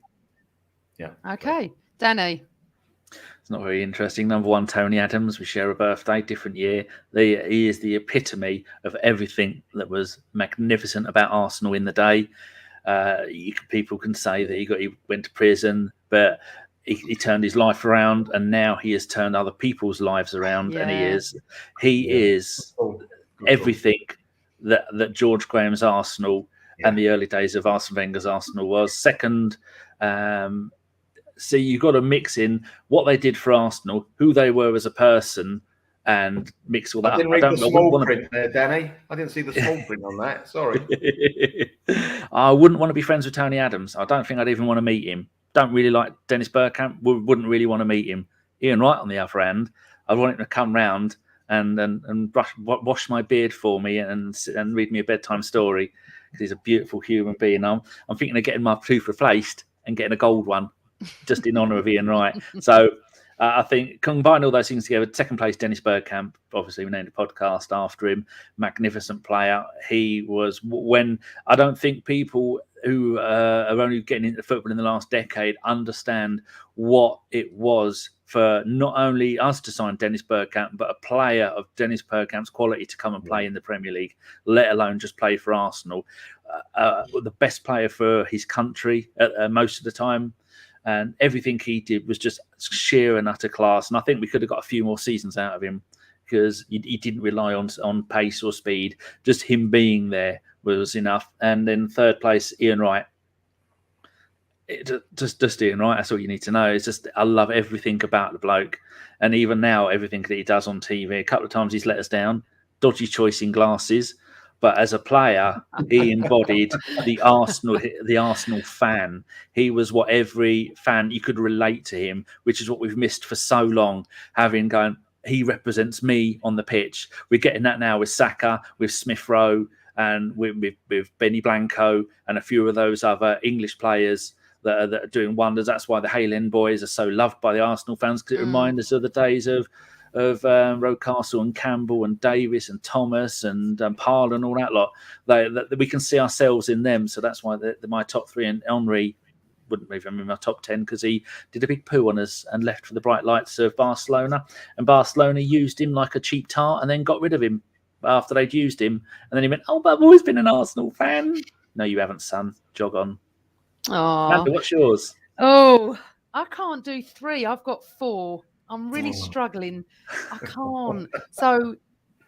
Yeah. Okay. Danny? It's not very interesting. Number 1, Tony Adams. We share a birthday, different year. He is the epitome of everything that was magnificent about Arsenal in the day. People can say that he went to prison, but he turned his life around, and now he has turned other people's lives around. Yeah. And he is everything that George Graham's Arsenal and the early days of Arsene Wenger's Arsenal was. Second, so you've got to mix in what they did for Arsenal, who they were as a person, and mix all that up. I didn't read the small print there, Danny. I didn't see the small print on that. Sorry. I wouldn't want to be friends with Tony Adams. I don't think I'd even want to meet him. Don't really like Dennis Bergkamp. Wouldn't really want to meet him. Ian Wright, on the other hand, I'd want him to come round and wash my beard for me and read me a bedtime story, because he's a beautiful human being. I'm thinking of getting my tooth replaced and getting a gold one, just in honour of Ian Wright. So I think combine all those things together. Second place, Dennis Bergkamp. Obviously, we named a podcast after him. Magnificent player. He was, when I don't think people who are only getting into football in the last decade understand what it was for not only us to sign Dennis Bergkamp, but a player of Dennis Bergkamp's quality to come and play in the Premier League, let alone just play for Arsenal. The best player for his country most of the time. And everything he did was just sheer and utter class. And I think we could have got a few more seasons out of him, because he didn't rely on pace or speed. Just him being there was enough. And then third place, Ian Wright. Just Ian Wright. That's all you need to know. It's just I love everything about the bloke, and even now everything that he does on TV. A couple of times he's let us down. Dodgy choice in glasses, but as a player, he embodied the Arsenal fan. He was what every fan you could relate to him, which is what we've missed for so long. Having going, he represents me on the pitch. We're getting that now with Saka, with Smith Rowe, and with Benny Blanco, and a few of those other English players that are doing wonders. That's why the Halen boys are so loved by the Arsenal fans, because it reminds us of the days of Rocastle and Campbell and Davis and Thomas and Parle and all that lot. That we can see ourselves in them. So that's why my top three, and Henry wouldn't even be my top 10 because he did a big poo on us and left for the bright lights of Barcelona. And Barcelona used him like a cheap tart and then got rid of him after they'd used him. And then he went, "Oh, but I've always been an Arsenal fan." No, you haven't, son. Jog on. Amanda, what's yours? Oh, I can't do 3. I've got 4. I'm really struggling. I can't. So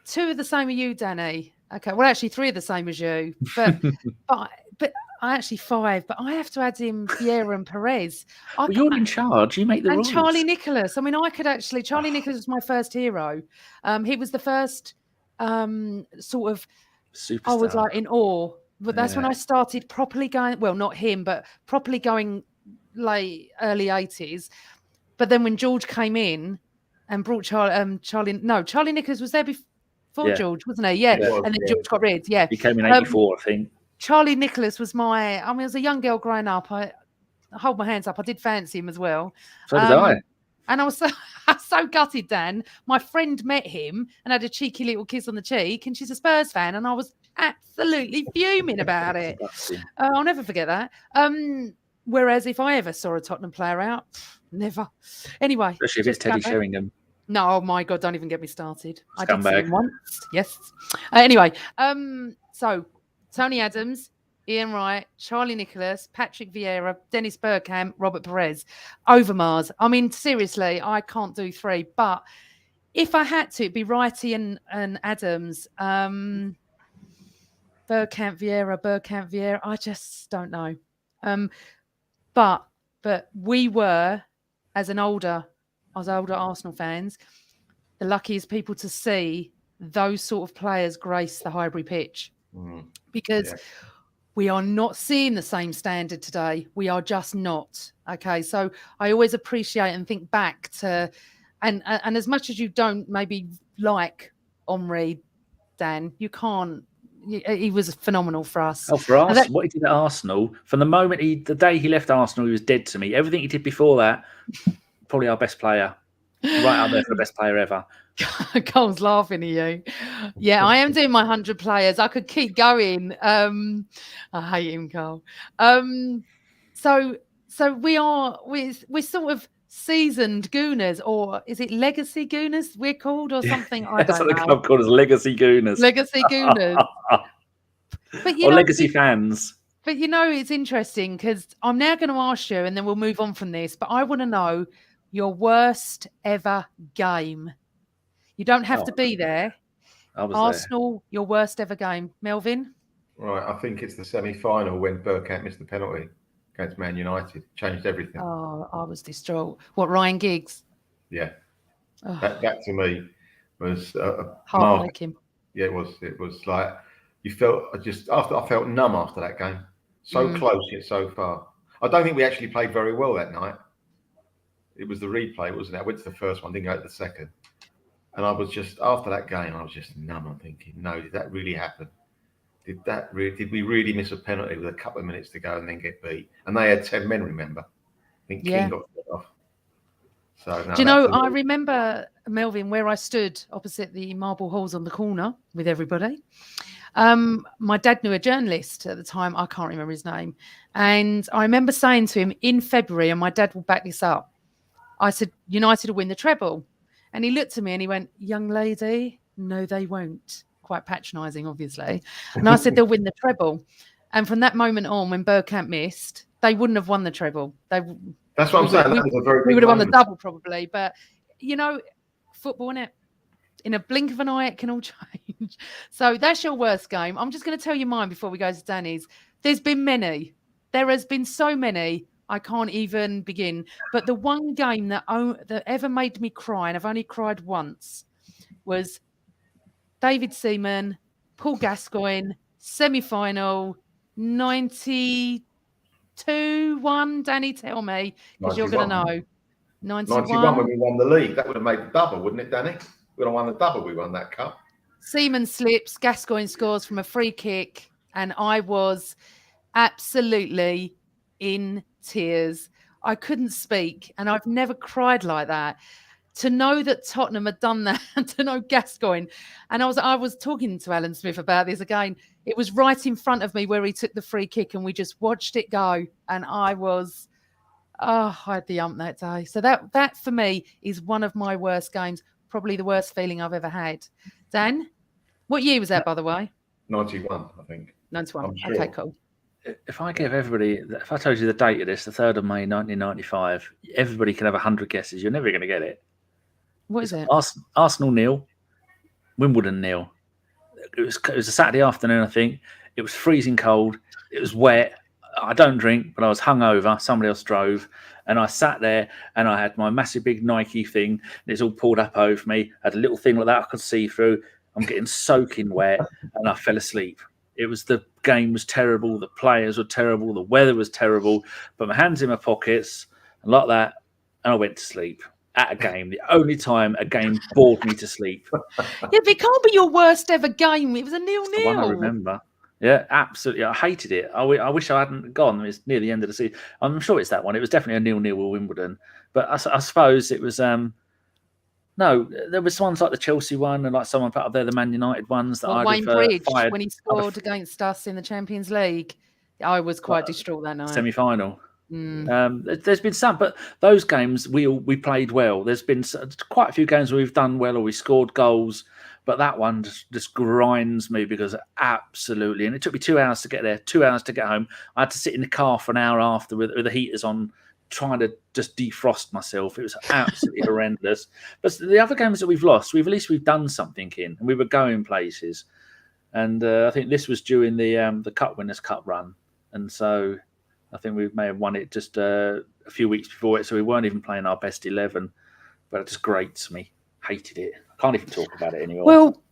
2 are the same as you, Danny. Okay. Well, actually 3 are the same as you. But I actually 5. But I have to add in Vieira and Perez. Well, you're in charge. You make the rules. And Charlie Nicholas. I mean, I could actually. Charlie Nicholas was my first hero. He was the first sort of superstar. I was like in awe. But that's when I started properly going. Well, not him, but properly going late early 80s. But then when George came in and brought Charlie Nicholas was there before George, wasn't he? Yeah. And then George got rid. Yeah. He came in 84, I think. Charlie Nicholas was I was a young girl growing up. I hold my hands up. I did fancy him as well. So did I. And I was so gutted, Dan. My friend met him and had a cheeky little kiss on the cheek, and she's a Spurs fan, and I was absolutely fuming about it. I'll never forget that. Whereas if I ever saw a Tottenham player out, never. Anyway. Especially if it's Teddy Sheringham. No, oh my God, don't even get me started. I did see him once. Yes. Anyway, so Tony Adams, Ian Wright, Charlie Nicholas, Patrick Vieira, Dennis Bergkamp, Robert Perez, Overmars. I mean, seriously, I can't do 3. But if I had to, it'd be Wrighty and Adams. Bergkamp, Vieira. I just don't know. But we were, as older Arsenal fans, the luckiest people to see those sort of players grace the Highbury pitch. Because we are not seeing the same standard today. We are just not. Okay. So I always appreciate and think back to, and as much as you don't maybe like Henry, Dan, you can't. He was phenomenal for us. Oh, for us, what he did at Arsenal, from the moment the day he left Arsenal, he was dead to me. Everything he did before that, probably our best player. Right up there for the best player ever. Cole's laughing at you. Yeah, I am doing my 100 players. I could keep going. I hate him, Cole. So we're sort of seasoned Gooners, or is it legacy Gooners we're called, or something? I don't know. That's what the club called us, legacy Gooners. Legacy Gooners. But or legacy fans. But it's interesting because I'm now going to ask you, and then we'll move on from this. But I want to know your worst ever game. You don't have to be there. Arsenal, your worst ever game. Melvyn? Right, I think it's the semi-final when Bergkamp missed the penalty against Man United. Changed everything. Oh, I was distraught. What, Ryan Giggs? Yeah. Oh. That to me was heartbreaking. Yeah, it was. It was like you felt I felt numb after that game. So close yet so far. I don't think we actually played very well that night. It was the replay, wasn't it? I went to the first one, didn't go to the second. And I was just, after that game, I was just numb. I'm thinking, no, did that really happen? Did we really miss a penalty with a couple of minutes to go and then get beat? And they had 10 men, remember? I think King got set off. So, no, do you know, I remember, Melvyn, where I stood opposite the marble halls on the corner with everybody. My dad knew a journalist at the time. I can't remember his name. And I remember saying to him in February, and my dad will back this up, I said, United will win the treble. And he looked at me and he went, young lady, no, they won't. Quite patronising, obviously. And I said, they'll win the treble. And from that moment on, when Bergkamp missed, they wouldn't have won the treble. That's what I'm saying. We would have won the double probably. But, football, innit? In a blink of an eye, it can all change. So that's your worst game. I'm just going to tell you mine before we go to Danny's. There's been many. There has been so many. I can't even begin. But the one game that ever made me cry, and I've only cried once, was David Seaman, Paul Gascoigne, semi-final, 92-1. Danny, tell me, because you're going to know. 91 when we won the league. That would have made the double, wouldn't it, Danny? We would have won the double. We won that cup. Seaman slips, Gascoigne scores from a free kick, and I was absolutely in tears. I couldn't speak, and I've never cried like that. To know that Tottenham had done that, and to know Gascoigne, and I was talking to Alan Smith about this again. It was right in front of me where he took the free kick, and we just watched it go, and I had the ump that day. So that for me is one of my worst games, probably the worst feeling I've ever had. Dan, what year was that, by the way? 91, I think. 91. Sure. Okay, cool. If I told you the date of this, the 3rd of May, 1995, everybody can have 100 guesses. You're never going to get it. What is it? Arsenal 0, Wimbledon 0. It was a Saturday afternoon, I think. It was freezing cold. It was wet. I don't drink, but I was hungover. Somebody else drove, and I sat there, and I had my massive big Nike thing. And it's all pulled up over me. I had a little thing like that I could see through. I'm getting soaking wet, and I fell asleep. The game was terrible. The players were terrible. The weather was terrible. Put my hands in my pockets and like that, and I went to sleep. At a game, the only time a game bored me to sleep. Yeah, but it can't be your worst ever game. It was a 0-0. The one I remember. Yeah, absolutely. I hated it. I wish I hadn't gone. It's near the end of the season. I'm sure it's that one. It was definitely a 0-0 with Wimbledon. But I suppose it was... no, there was ones like the Chelsea one and like someone put up there, the Man United ones. That Wayne Bridge, when he scored against us in the Champions League. I was quite distraught that night. Semi-final. There's been some, but those games we played well. There's been quite a few games where we've done well or we scored goals, but that one just grinds me because absolutely. And it took me 2 hours to get there, 2 hours to get home. I had to sit in the car for an hour after with the heaters on, trying to just defrost myself. It was absolutely horrendous. But the other games that we've lost, at least we've done something in, and we were going places. And I think this was during the Cup Winners' Cup run, and so. I think we may have won it just a few weeks before it, so we weren't even playing our best 11. But it just grates me. Hated it. I can't even talk about it anymore. Well,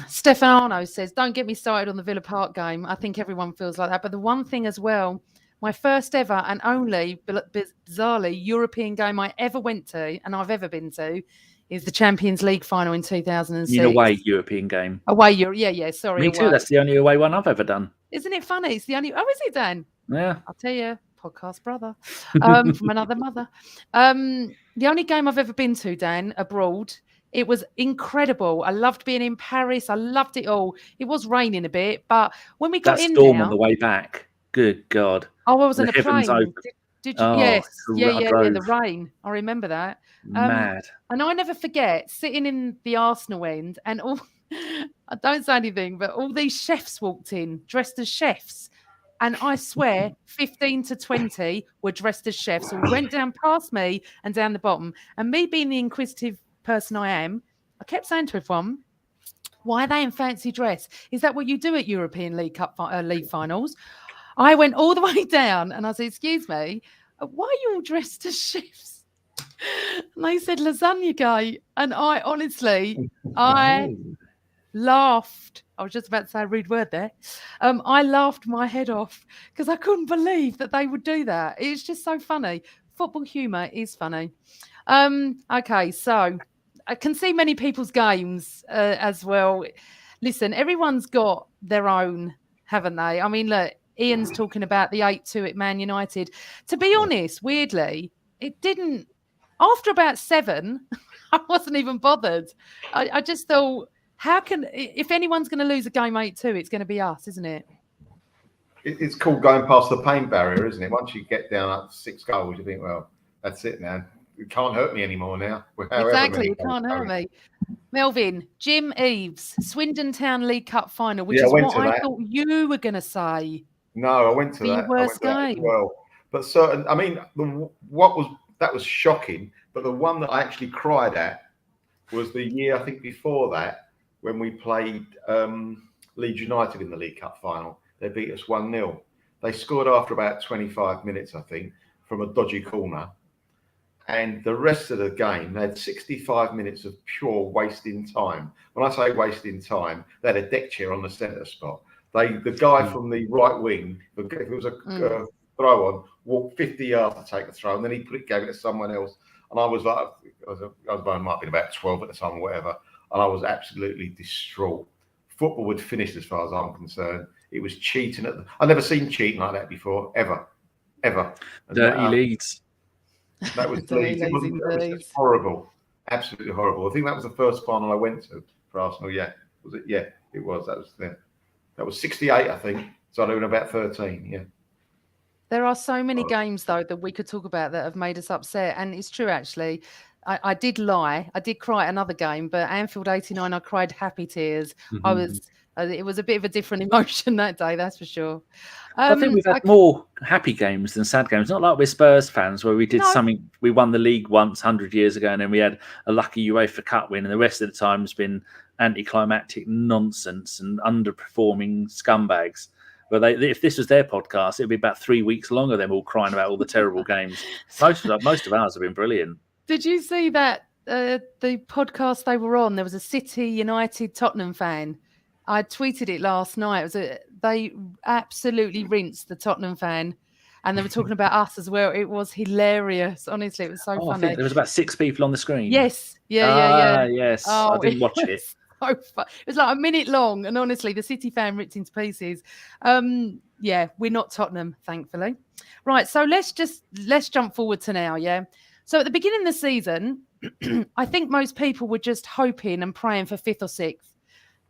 Stefano says, don't get me started on the Villa Park game. I think everyone feels like that. But the one thing as well, my first ever and only, bizarrely, European game I ever went to, and I've ever been to, is the Champions League final in 2006. In away European game. Sorry. Me too. That's the only away one I've ever done. Isn't it funny? It's the only... Oh, is it, Dan? Yeah. I'll tell you, podcast brother from another mother. The only game I've ever been to, Dan, abroad, it was incredible. I loved being in Paris. I loved it all. It was raining a bit, but when we got that in storm now, on the way back, good God. Oh, I was in a plane. Open. Did you? Oh, yes. Yeah, drove. the rain. I remember that. Mad. And I never forget sitting in the Arsenal end and all, I don't say anything, but all these chefs walked in dressed as chefs. And I swear 15 to 20 were dressed as chefs who went down past me and down the bottom. And me being the inquisitive person I am, I kept saying to everyone, why are they in fancy dress? Is that what you do at European League Cup League finals? I went all the way down and I said, excuse me, why are you all dressed as chefs? And they said lasagna gate. And I honestly, I laughed. I was just about to say a rude word there. I laughed my head off because I couldn't believe that they would do that. It's just so funny. Football humour is funny. Okay, so I can see many people's games as well. Listen, everyone's got their own, haven't they? I mean, look, Ian's talking about the 8-2 at Man United. To be honest, weirdly, it didn't. After about 7, I wasn't even bothered. I just thought, if anyone's going to lose a game 8-2, it's going to be us, isn't it? It's called going past the pain barrier, isn't it? Once you get down up 6 goals, you think, well, that's it now. It can't hurt me anymore now. Exactly, it can't hurt me. Melvyn, Jim Eves, Swindon Town League Cup final, which is what I thought you were going to say. No, I went to that. Worst game. Well, but certain. I mean, that was shocking. But the one that I actually cried at was the year I think before that when we played Leeds United in the League Cup final. They beat us 1-0. They scored after about 25 minutes, I think. from a dodgy corner. And the rest of the game, they had 65 minutes of pure wasting time. When I say wasting time, they had a deck chair on the centre spot. The guy from the right wing, if it was a throw on, walked 50 yards to take the throw, and then he gave it to someone else. And I was like, I might have been about 12 at the time or whatever, and I was absolutely distraught. Football had finished as far as I'm concerned. It was cheating. I've never seen cheating like that before, ever. And Dirty Leeds. That was Leeds. It was just horrible, absolutely horrible. I think that was the first final I went to for Arsenal. Yeah, was it? Yeah, it was. That was 68, I think. So I was about 13. Yeah. There are so many games though that we could talk about that have made us upset, and it's true actually. I did lie. I did cry at another game, but Anfield '89, I cried happy tears. It was a bit of a different emotion that day, that's for sure. I think we've had more happy games than sad games. Not like we're Spurs fans, where we did something. We won the league once 100 years ago, and then we had a lucky UEFA Cup win, and the rest of the time has been anticlimactic nonsense and underperforming scumbags. But if this was their podcast, it'd be about 3 weeks longer. Them all crying about all the terrible games. Most of ours have been brilliant. Did you see that the podcast they were on? There was a City, United, Tottenham fan. I tweeted it last night. They absolutely rinsed the Tottenham fan, and they were talking about us as well. It was hilarious. Honestly, it was so funny. I think there was about 6 people on the screen. Yes, yeah. Yes, I didn't watch it. So fun. It was like a minute long, and honestly, the City fan ripped into pieces. Yeah, we're not Tottenham, thankfully. Right, so let's jump forward to now. Yeah, so at the beginning of the season, I think most people were just hoping and praying for 5th or 6th,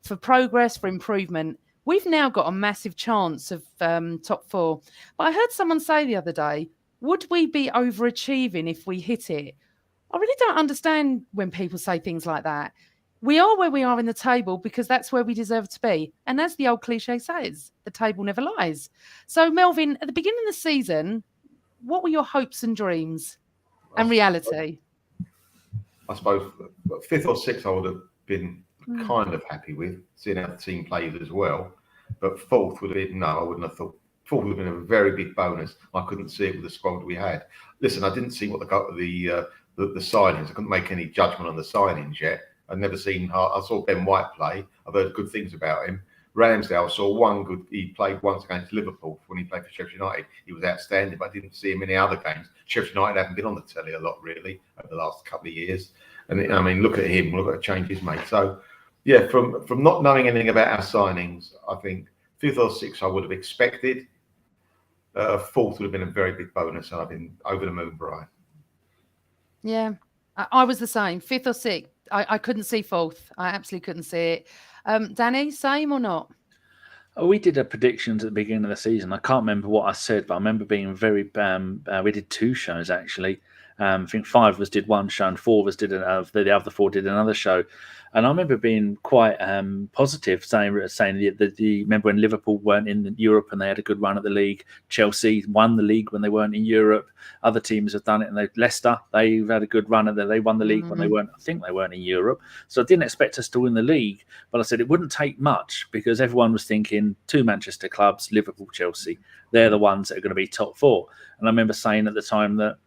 for progress, for improvement. We've now got a massive chance of top 4. But I heard someone say the other day, would we be overachieving if we hit it? I really don't understand when people say things like that. We are where we are in the table because that's where we deserve to be. And as the old cliche says, the table never lies. So, Melvyn, at the beginning of the season, what were your hopes and dreams and reality? I suppose 5th or 6th I would have been kind of happy with, seeing how the team played as well. But 4th would have been, I wouldn't have thought. 4th would have been a very big bonus. I couldn't see it with the squad we had. Listen, I didn't see what the signings. I couldn't make any judgment on the signings yet. I've never seen. I saw Ben White play. I've heard good things about him. Ramsdale, saw one good. He played once against Liverpool when he played for Sheffield United. He was outstanding, but I didn't see him in any other games. Sheffield United haven't been on the telly a lot really over the last couple of years. And I mean, look at him. Look at the change he's made. So, yeah, from not knowing anything about our signings, I think 5th or 6th I would have expected. 4th would have been a very big bonus, and I've been over the moon, Brian. Yeah, I was the same. 5th or 6th. I couldn't see 4th. I absolutely couldn't see it. Danny, same or not? We did a predictions at the beginning of the season. I can't remember what I said, but I remember being very. We did 2 shows actually. I think 5 of us did one show and 4 of us did another. The other 4 did another show. And I remember being quite positive, saying that remember when Liverpool weren't in Europe and they had a good run at the league. Chelsea won the league when they weren't in Europe. Other teams have done it, and Leicester, they've had a good run at that. They won the league when they weren't. I think they weren't in Europe. So I didn't expect us to win the league, but I said it wouldn't take much because everyone was thinking 2 Manchester clubs, Liverpool, Chelsea. They're the ones that are going to be top 4. And I remember saying at the time that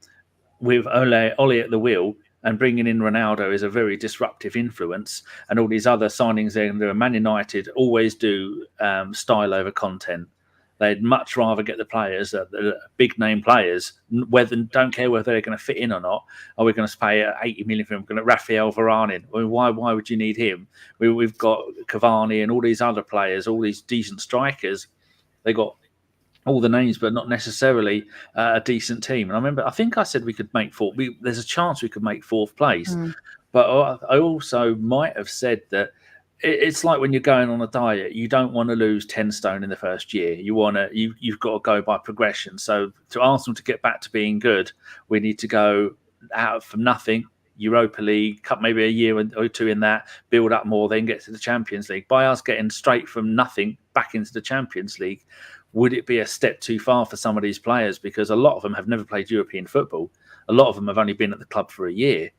with Ole at the wheel, and bringing in Ronaldo is a very disruptive influence, and all these other signings there. Man United always do style over content. They'd much rather get the players, the big name players, don't care whether they're going to fit in or not. Are we going to pay 80 million for him? We're going to Rafael Varane in. I mean, why would you need him? We've got Cavani and all these other players, all these decent strikers. They got all the names, but not necessarily a decent team. And I think I said we could make 4th. There's a chance we could make 4th place. But I also might have said that it's like when you're going on a diet, you don't want to lose 10 stone in the first year. You've got to go by progression. So to Arsenal to get back to being good, we need to go out from nothing, Europa League, Cup, maybe a year or 2 in that, build up more, then get to the Champions League. By us getting straight from nothing back into the Champions League, would it be a step too far for some of these players? Because a lot of them have never played European football. A lot of them have only been at the club for a year.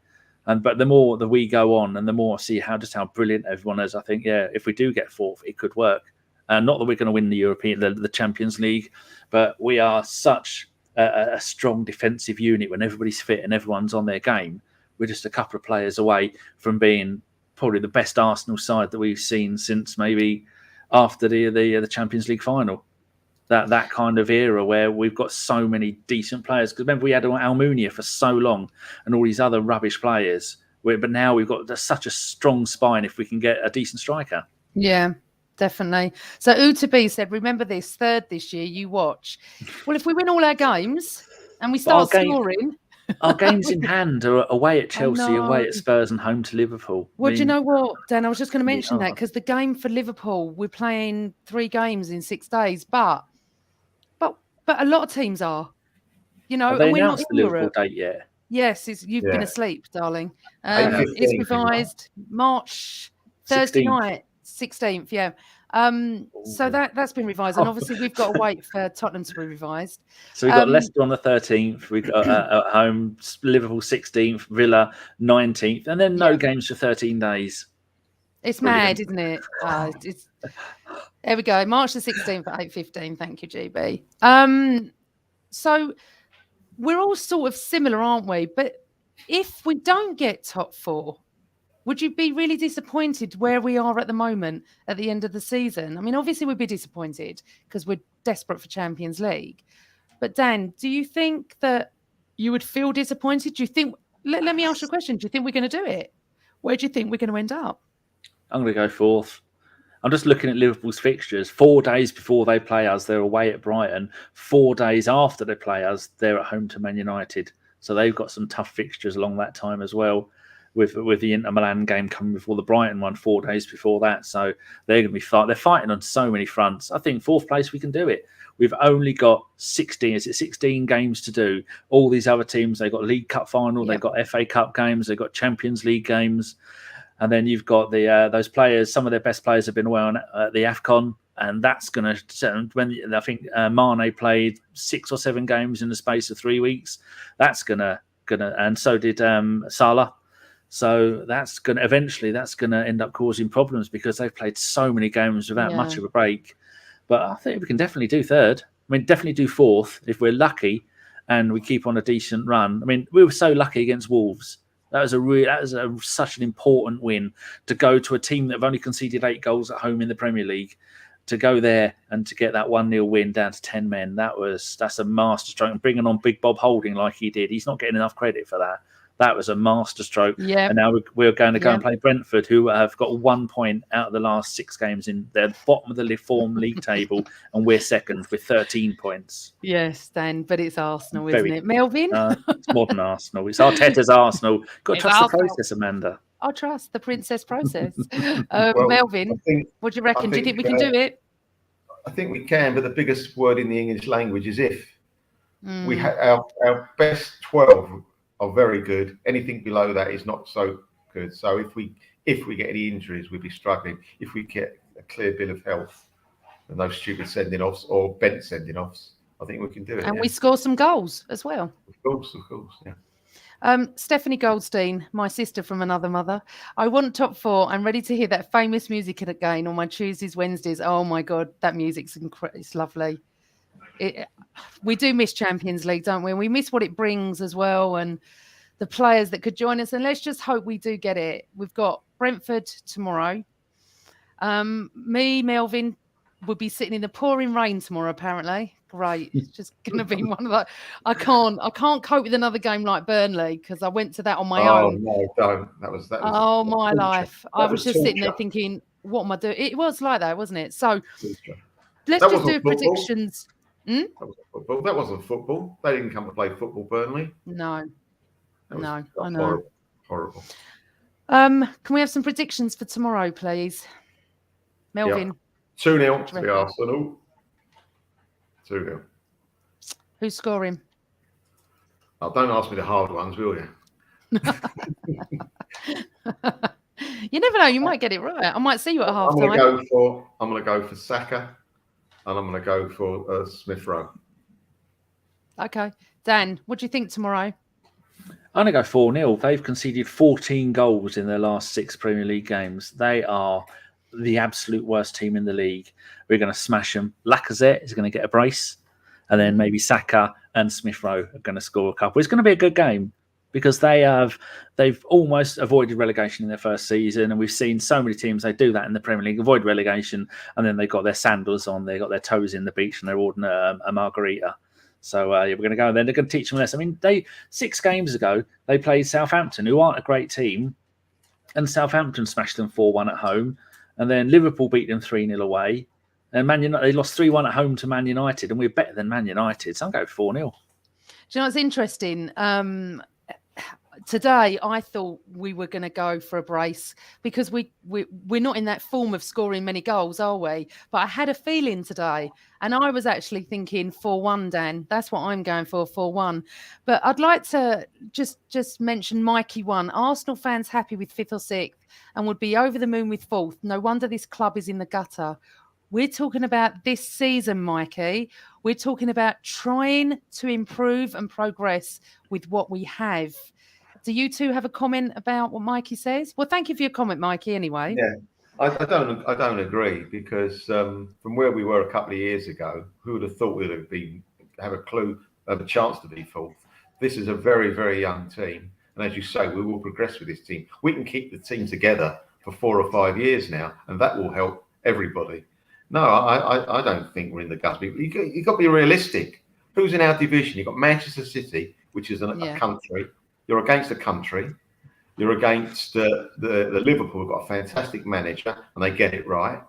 But the more that we go on and the more I see how brilliant everyone is, I think, yeah, if we do get 4th, it could work. Not that we're going to win the Champions League, but we are such a strong defensive unit when everybody's fit and everyone's on their game. We're just a couple of players away from being probably the best Arsenal side that we've seen since maybe after the Champions League final. That kind of era where we've got so many decent players. Because remember, we had Almunia for so long and all these other rubbish players. But now we've got such a strong spine if we can get a decent striker. Yeah, definitely. So Utabi said, remember this, third this year, you watch. Well, if we win all our games and we start scoring... Our games in hand are away at Chelsea, away at Spurs and home to Liverpool. Well, do you know what, Dan? I was just going to mention that because the game for Liverpool, we're playing 3 games in 6 days, but a lot of teams are, you know, and we're not in the Liverpool Europe. Date yet? Yes, you've been asleep, darling. It's revised March, Thursday night, 16th. Yeah. So that's been revised, and obviously we've got to wait for Tottenham to be revised. So we've got Leicester on the 13th. We've got at home Liverpool 16th, Villa 19th, and then no games for 13 days. It's mad, isn't it? There we go. March the 16th at 8:15. Thank you, GB. So we're all sort of similar, aren't we? But if we don't get top 4, would you be really disappointed where we are at the moment at the end of the season? I mean, obviously we'd be disappointed because we're desperate for Champions League. But Dan, do you think that you would feel disappointed? Do you think? Let me ask you a question. Do you think we're going to do it? Where do you think we're going to end up? I'm going to go 4th. I'm just looking at Liverpool's fixtures. 4 days before they play us, they're away at Brighton. 4 days after they play us, they're at home to Man United. So they've got some tough fixtures along that time as well, with the Inter Milan game coming before the Brighton one 4 days before that. So they're going to be they're fighting on so many fronts. I think 4th place, we can do it. We've only got 16 games to do. All these other teams, they've got League Cup final, they've got FA Cup games, they've got Champions League games. And then you've got those players. Some of their best players have been away on the AFCON, and that's going to. When I think Mane played 6 or 7 games in the space of 3 weeks, that's gonna, and so did Salah. So that's gonna end up causing problems because they've played so many games without much of a break. But I think we can definitely do 3rd. I mean, definitely do 4th if we're lucky and we keep on a decent run. I mean, we were so lucky against Wolves. That was such an important win to go to a team that have only conceded 8 goals at home in the Premier League, to go there and to get that 1-0 win down to 10 men. That's a masterstroke. And bringing on Big Bob Holding like he did, he's not getting enough credit for that. That was a masterstroke. Yeah. And now we're going to go and play Brentford, who have got 1 point out of the last 6 games in the bottom of the form league table, and we're second with 13 points. Yes, Dan, but it's Arsenal, isn't it? Melvyn? It's modern Arsenal. It's Arteta's Arsenal. Got to trust the process, Amanda. I trust the princess process. Melvyn, what do you reckon? Do you think we can do it? I think we can, but the biggest word in the English language is if. We have our best 12 are very good. Anything below that is not so good. So if we get any injuries, we'd be struggling. If we get a clear bill of health and those stupid sending-offs or bent sending-offs, I think we can do it. And we score some goals as well. Of course, yeah. Stephanie Goldstein, my sister from another mother. I want top 4. I'm ready to hear that famous music again on my Tuesdays, Wednesdays. Oh my God, that music's it's lovely. We do miss Champions League, don't we? And we miss what it brings as well, and the players that could join us. And let's just hope we do get it. We've got Brentford tomorrow. Me, Melvyn, will be sitting in the pouring rain tomorrow, apparently. Great. It's just going to be one of the... I can't cope with another game like Burnley because I went to that on my own. Oh, no, don't. That was oh, my life. I was just sitting there thinking, what am I doing? It was like that, wasn't it? So let's just do predictions. That wasn't football. That wasn't football. They didn't come to play football, Burnley. No, I know. Horrible. Can we have some predictions for tomorrow, please? Melvyn. Yep. 2-0 to the Arsenal. 2-0. Who's scoring? Oh, don't ask me the hard ones, will you? You never know. You might get it right. I might see you at half time. I'm going to go for Saka, and I'm going to go for Smith Rowe. Okay, Dan, what do you think tomorrow? I'm going to go 4-0. They've conceded 14 goals in their last 6 Premier League games. They are the absolute worst team in the league. We're going to smash them. Lacazette is going to get a brace. and then maybe Saka and Smith Rowe are going to score a couple. It's going to be a good game because they've almost avoided relegation in their first season, and we've seen so many teams they do that in the Premier League, avoid relegation, and then they've got their sandals on, they've got their toes in the beach, and they're ordering a margarita. So we're going to go there. They're going to teach them a lesson. I mean, 6 games ago they played Southampton, who aren't a great team, and Southampton smashed them 4-1 at home, and then Liverpool beat them 3-0 away, and Man United, they lost 3-1 at home to Man United, and we're better than Man United. So I'll go 4-0. Do you know what's interesting? Today, I thought we were going to go for a brace because we're not in that form of scoring many goals, are we? But I had a feeling today, and I was actually thinking 4-1, Dan. That's what I'm going for, 4-1. But I'd like to just mention Mikey 1. Arsenal fans happy with 5th or 6th and would be over the moon with 4th. No wonder this club is in the gutter. We're talking about this season, Mikey. We're talking about trying to improve and progress with what we have. Do you two have a comment about what Mikey says? Well, thank you for your comment, Mikey, anyway. Yeah, I don't agree because from where we were a couple of years ago, who would have thought we'd have a chance to be 4th? This is a very, very young team. And as you say, we will progress with this team. We can keep the team together for 4 or 5 years now, and that will help everybody. No, I don't think we're in the gutter. You've got to be realistic. Who's in our division? You've got Manchester City, which is a country. You're against a country. You're against the Liverpool, who've got a fantastic manager, and they get it right.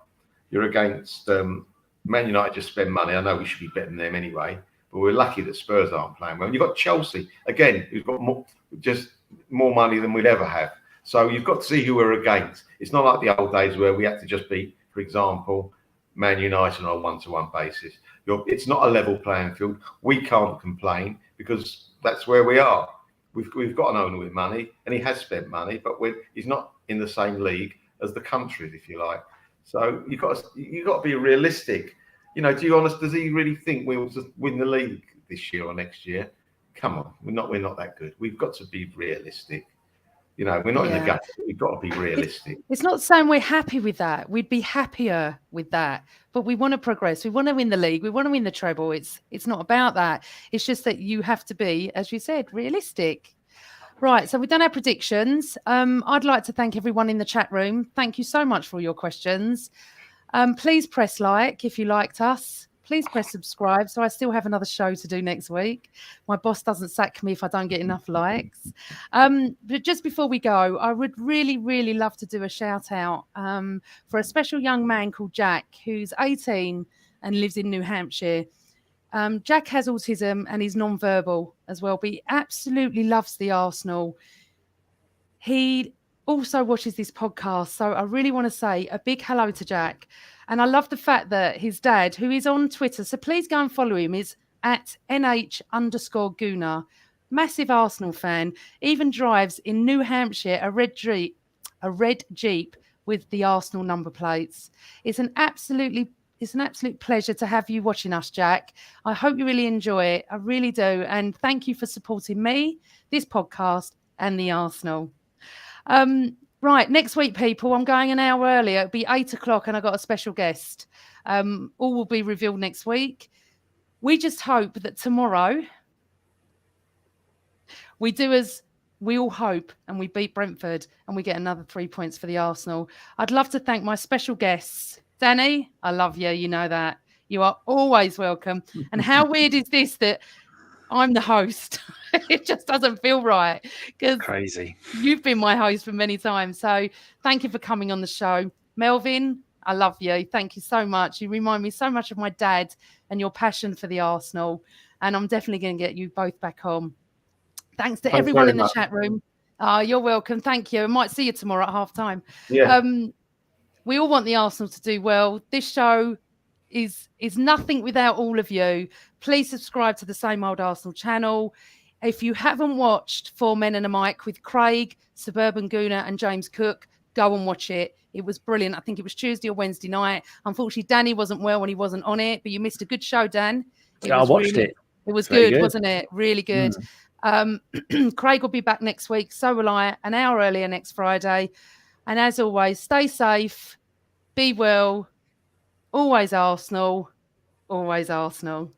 You're against Man United, just spend money. I know we should be betting them anyway, but we're lucky that Spurs aren't playing well. And you've got Chelsea, again, who's got more money than we'd ever have. So you've got to see who we're against. It's not like the old days where we had to just beat, for example, Man United on a one-to-one basis. It's not a level playing field. We can't complain because that's where we are. We've got an owner with money, and he has spent money, but he's not in the same league as the countries, if you like. So you've got to be realistic. Does he really think we'll just win the league this year or next year? Come on, we're not that good. We've got to be realistic. We're not in the gutter. We've got to be realistic. It's not saying we're happy with that. We'd be happier with that. But we want to progress. We want to win the league. We want to win the treble. It's not about that. It's just that you have to be, as you said, realistic. Right. So we've done our predictions. I'd like to thank everyone in the chat room. Thank you so much for your questions. Please press like if you liked us. Please press subscribe so I still have another show to do next week. My boss doesn't sack me if I don't get enough likes. But just before we go, I would really, really love to do a shout out for a special young man called Jack, who's 18 and lives in New Hampshire. Jack has autism and he's non-verbal as well, but he absolutely loves the Arsenal. He also watches this podcast. So I really want to say a big hello to Jack. And I love the fact that his dad, who is on Twitter, so please go and follow him, is at @NH_Gooner. Massive Arsenal fan, even drives in New Hampshire a red Jeep with the Arsenal number plates. It's an absolute pleasure to have you watching us, Jack. I hope you really enjoy it. I really do. And thank you for supporting me, this podcast, and the Arsenal. Right, next week, people, I'm going an hour earlier. It'll be 8 o'clock and I've got a special guest. All will be revealed next week. We just hope that tomorrow we do as we all hope and we beat Brentford and we get another 3 points for the Arsenal. I'd love to thank my special guests. Danny, I love you. You know that. You are always welcome. And how weird is this that I'm the host? It just doesn't feel right because Crazy. You've been my host for many times. So thank you for coming on the show. Melvyn, I love you. Thank you so much. You remind me so much of my dad and your passion for the Arsenal. And I'm definitely going to get you both back on. Thanks to everyone in the chat room. You're welcome. Thank you. I might see you tomorrow at half time. Yeah. We all want the Arsenal to do well. This show is nothing without all of you. Please subscribe to the Same Old Arsenal channel. If you haven't watched 4 Men and a Mic with Craig, Suburban Gooner and James Cook, go and watch it. It was brilliant. I think it was Tuesday or Wednesday night. Unfortunately, Danny wasn't well when he wasn't on it, but you missed a good show, Dan. I watched it. It was good, wasn't it? Really good. Craig will be back next week. So will I, an hour earlier next Friday. And as always, stay safe, be well, always Arsenal, always Arsenal.